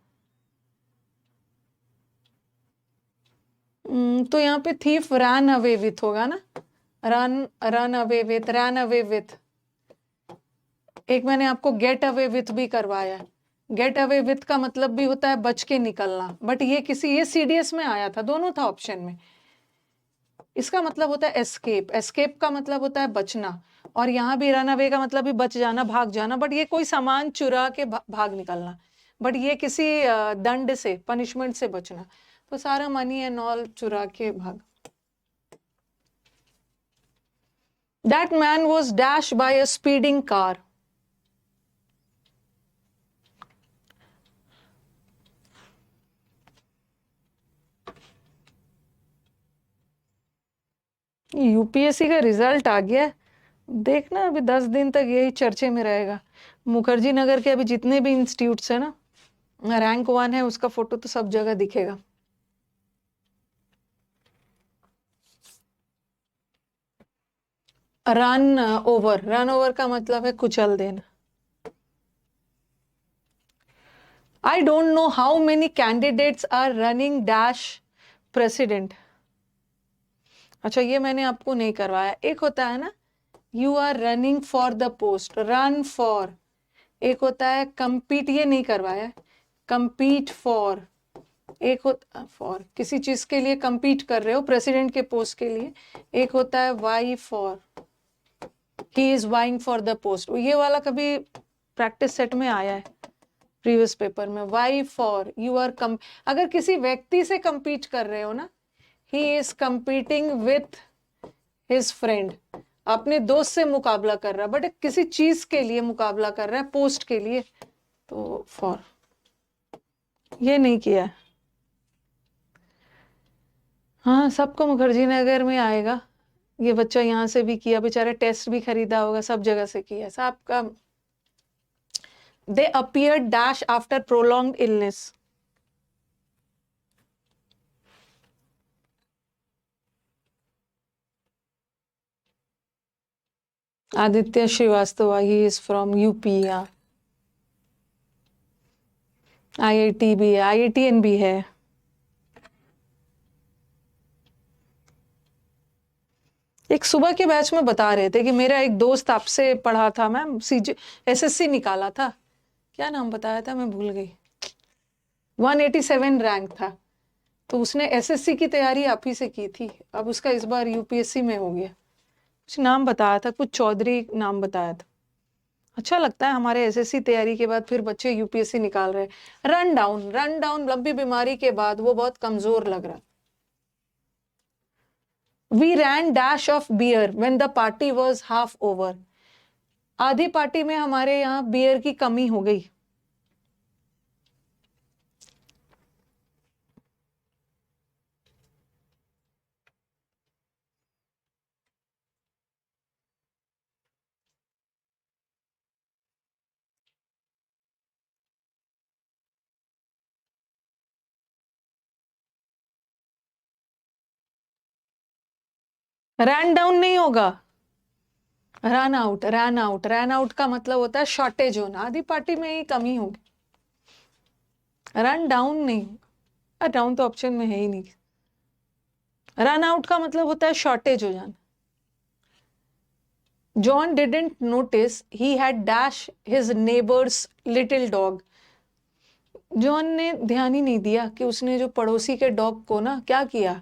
तो यहाँ पे थीफ रन अवे विथ होगा ना, run away with, run away with. एक मैंने आपको गेट अवे विथ भी करवाया, गेट अवे विथ का मतलब भी होता है बच के निकलना, बट ये सीडीएस में आया था, दोनों था ऑप्शन में। इसका मतलब होता है एस्केप, एस्केप का मतलब होता है बचना, और यहाँ भी रन अवे का मतलब भी बच जाना, भाग जाना, बट ये कोई सामान चुरा के भाग निकलना, बट ये किसी दंड से, पनिशमेंट से बचना। तो सारा मनी एंड ऑल चुरा के भाग। That man was dash by a speeding car. UPSC का रिजल्ट आ गया, देखना अभी 10 दिन तक यही चर्चे में रहेगा। मुखर्जी नगर के अभी जितने भी इंस्टीट्यूट्स है ना, रैंक 1 है उसका फोटो तो सब जगह दिखेगा। रन ओवर, रन ओवर का मतलब है कुचल देना। I don't know how many candidates are running dash president। अच्छा ये मैंने आपको नहीं करवाया। एक होता है ना you are running for the post, run for. एक होता है compete, ये नहीं करवाया, compete फॉर। एक होता फॉर किसी चीज के लिए compete कर रहे हो, प्रेसिडेंट के पोस्ट के लिए। एक होता है vie for, he is vying for the post. ये वाला कभी प्रैक्टिस सेट में आया है प्रीवियस पेपर में। Vie for, you are come, अगर किसी व्यक्ति से compete कर रहे हो ना, he is competing with his friend, अपने दोस्त से मुकाबला कर रहा है, बट किसी चीज के लिए मुकाबला कर रहा है, पोस्ट के लिए, तो फॉर। ये नहीं किया। हाँ सबको मुखर्जी नगर में आएगा। ये बच्चा यहाँ से भी किया, बेचारा टेस्ट भी खरीदा होगा, सब जगह से किया साहब का। They appear dash after prolonged illness. Aditya Srivastava, he is from UP. IIT भी है, आईआईटीएन भी है। एक सुबह के बैच में बता रहे थे कि मेरा एक दोस्त आपसे पढ़ा था मैम, एसएससी निकाला था, क्या नाम बताया था मैं भूल गई, 187 रैंक था, तो उसने एसएससी की तैयारी आप ही से की थी, अब उसका इस बार यूपीएससी में हो गया। कुछ नाम बताया था, कुछ चौधरी नाम बताया था। अच्छा लगता है हमारे एसएससी तैयारी के बाद फिर बच्चे यूपीएससी निकाल रहे हैं। रन डाउन, रन डाउन लंबी बीमारी के बाद वो बहुत कमजोर लग रहा। We ran dash of beer when the party was half over। आधी पार्टी में हमारे यहाँ बियर की कमी हो गई। रैन डाउन नहीं होगा, run out, run out, run out का मतलब होता है शॉर्टेज होना, आधी पार्टी में ही कमी होगी। रन डाउन नहीं, डाउन तो ऑप्शन में है ही नहीं। रन आउट का मतलब होता है शॉर्टेज हो जाना। John didn't notice he had dash his neighbours little dog. John ने ध्यान ही नहीं दिया कि उसने जो पड़ोसी के डॉग को ना क्या किया,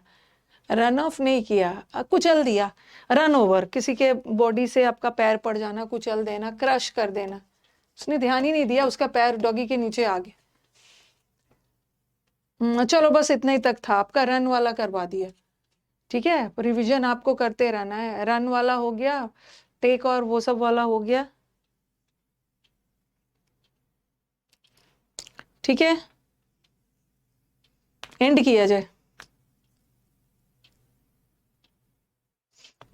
रन ऑफ नहीं किया, कुचल दिया। रन ओवर, किसी के बॉडी से आपका पैर पड़ जाना, कुचल देना, क्रश कर देना, उसने ध्यान ही नहीं दिया, उसका पैर डॉगी के नीचे आ गया। चलो बस इतना ही तक था, आपका रन वाला करवा दिया, ठीक है। रिवीजन आपको करते रहना है। रन वाला हो गया, टेक और वो सब वाला हो गया, ठीक है। एंड किया जाए।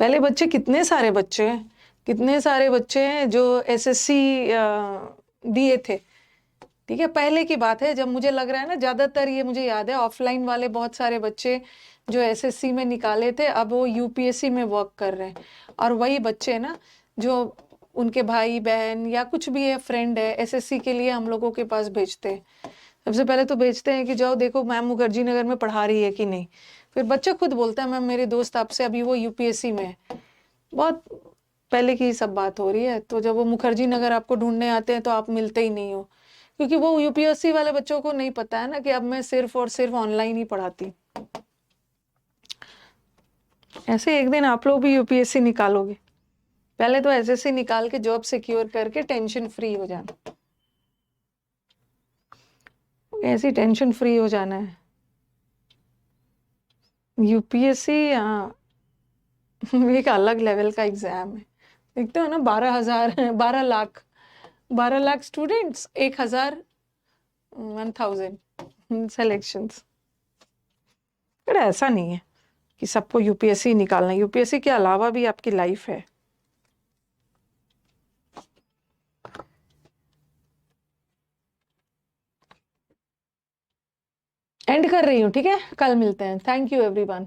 पहले बच्चे, कितने सारे बच्चे हैं, कितने सारे बच्चे हैं जो एसएससी दिए थे, ठीक है। पहले की बात है, जब मुझे लग रहा है ना, ज्यादातर ये मुझे याद है ऑफलाइन वाले बहुत सारे बच्चे जो एसएससी में निकाले थे, अब वो यूपीएससी में वर्क कर रहे हैं। और वही बच्चे ना जो उनके भाई बहन या कुछ भी है, फ्रेंड है, एसएससी के लिए हम लोगों के पास भेजते हैं। सबसे पहले तो भेजते हैं कि जाओ देखो मैम मुखर्जी नगर में पढ़ा रही है कि नहीं। फिर बच्चा खुद बोलता है मैम मेरे दोस्त आपसे अभी वो यूपीएससी में है। बहुत पहले की सब बात हो रही है। तो जब वो मुखर्जी नगर आपको ढूंढने आते हैं तो आप मिलते ही नहीं हो, क्योंकि वो यूपीएससी वाले बच्चों को नहीं पता है ना कि अब मैं सिर्फ और सिर्फ ऑनलाइन ही पढ़ाती। ऐसे एक दिन आप लोग भी यूपीएससी निकालोगे। पहले तो एसएससी निकाल के जॉब सिक्योर करके टेंशन फ्री हो जाना, ऐसी टेंशन फ्री हो जाना है। यूपीएससी एक अलग लेवल का एग्जाम है। देखते हो ना, 12,000 12 लाख 12 लाख स्टूडेंट्स, 1,000 1,000 सेलेक्शंस। पर ऐसा नहीं है कि सबको यूपीएससी निकालना है। यूपीएससी के अलावा भी आपकी लाइफ है। एंड कर रही हूँ, ठीक है, कल मिलते हैं। Thank you everyone.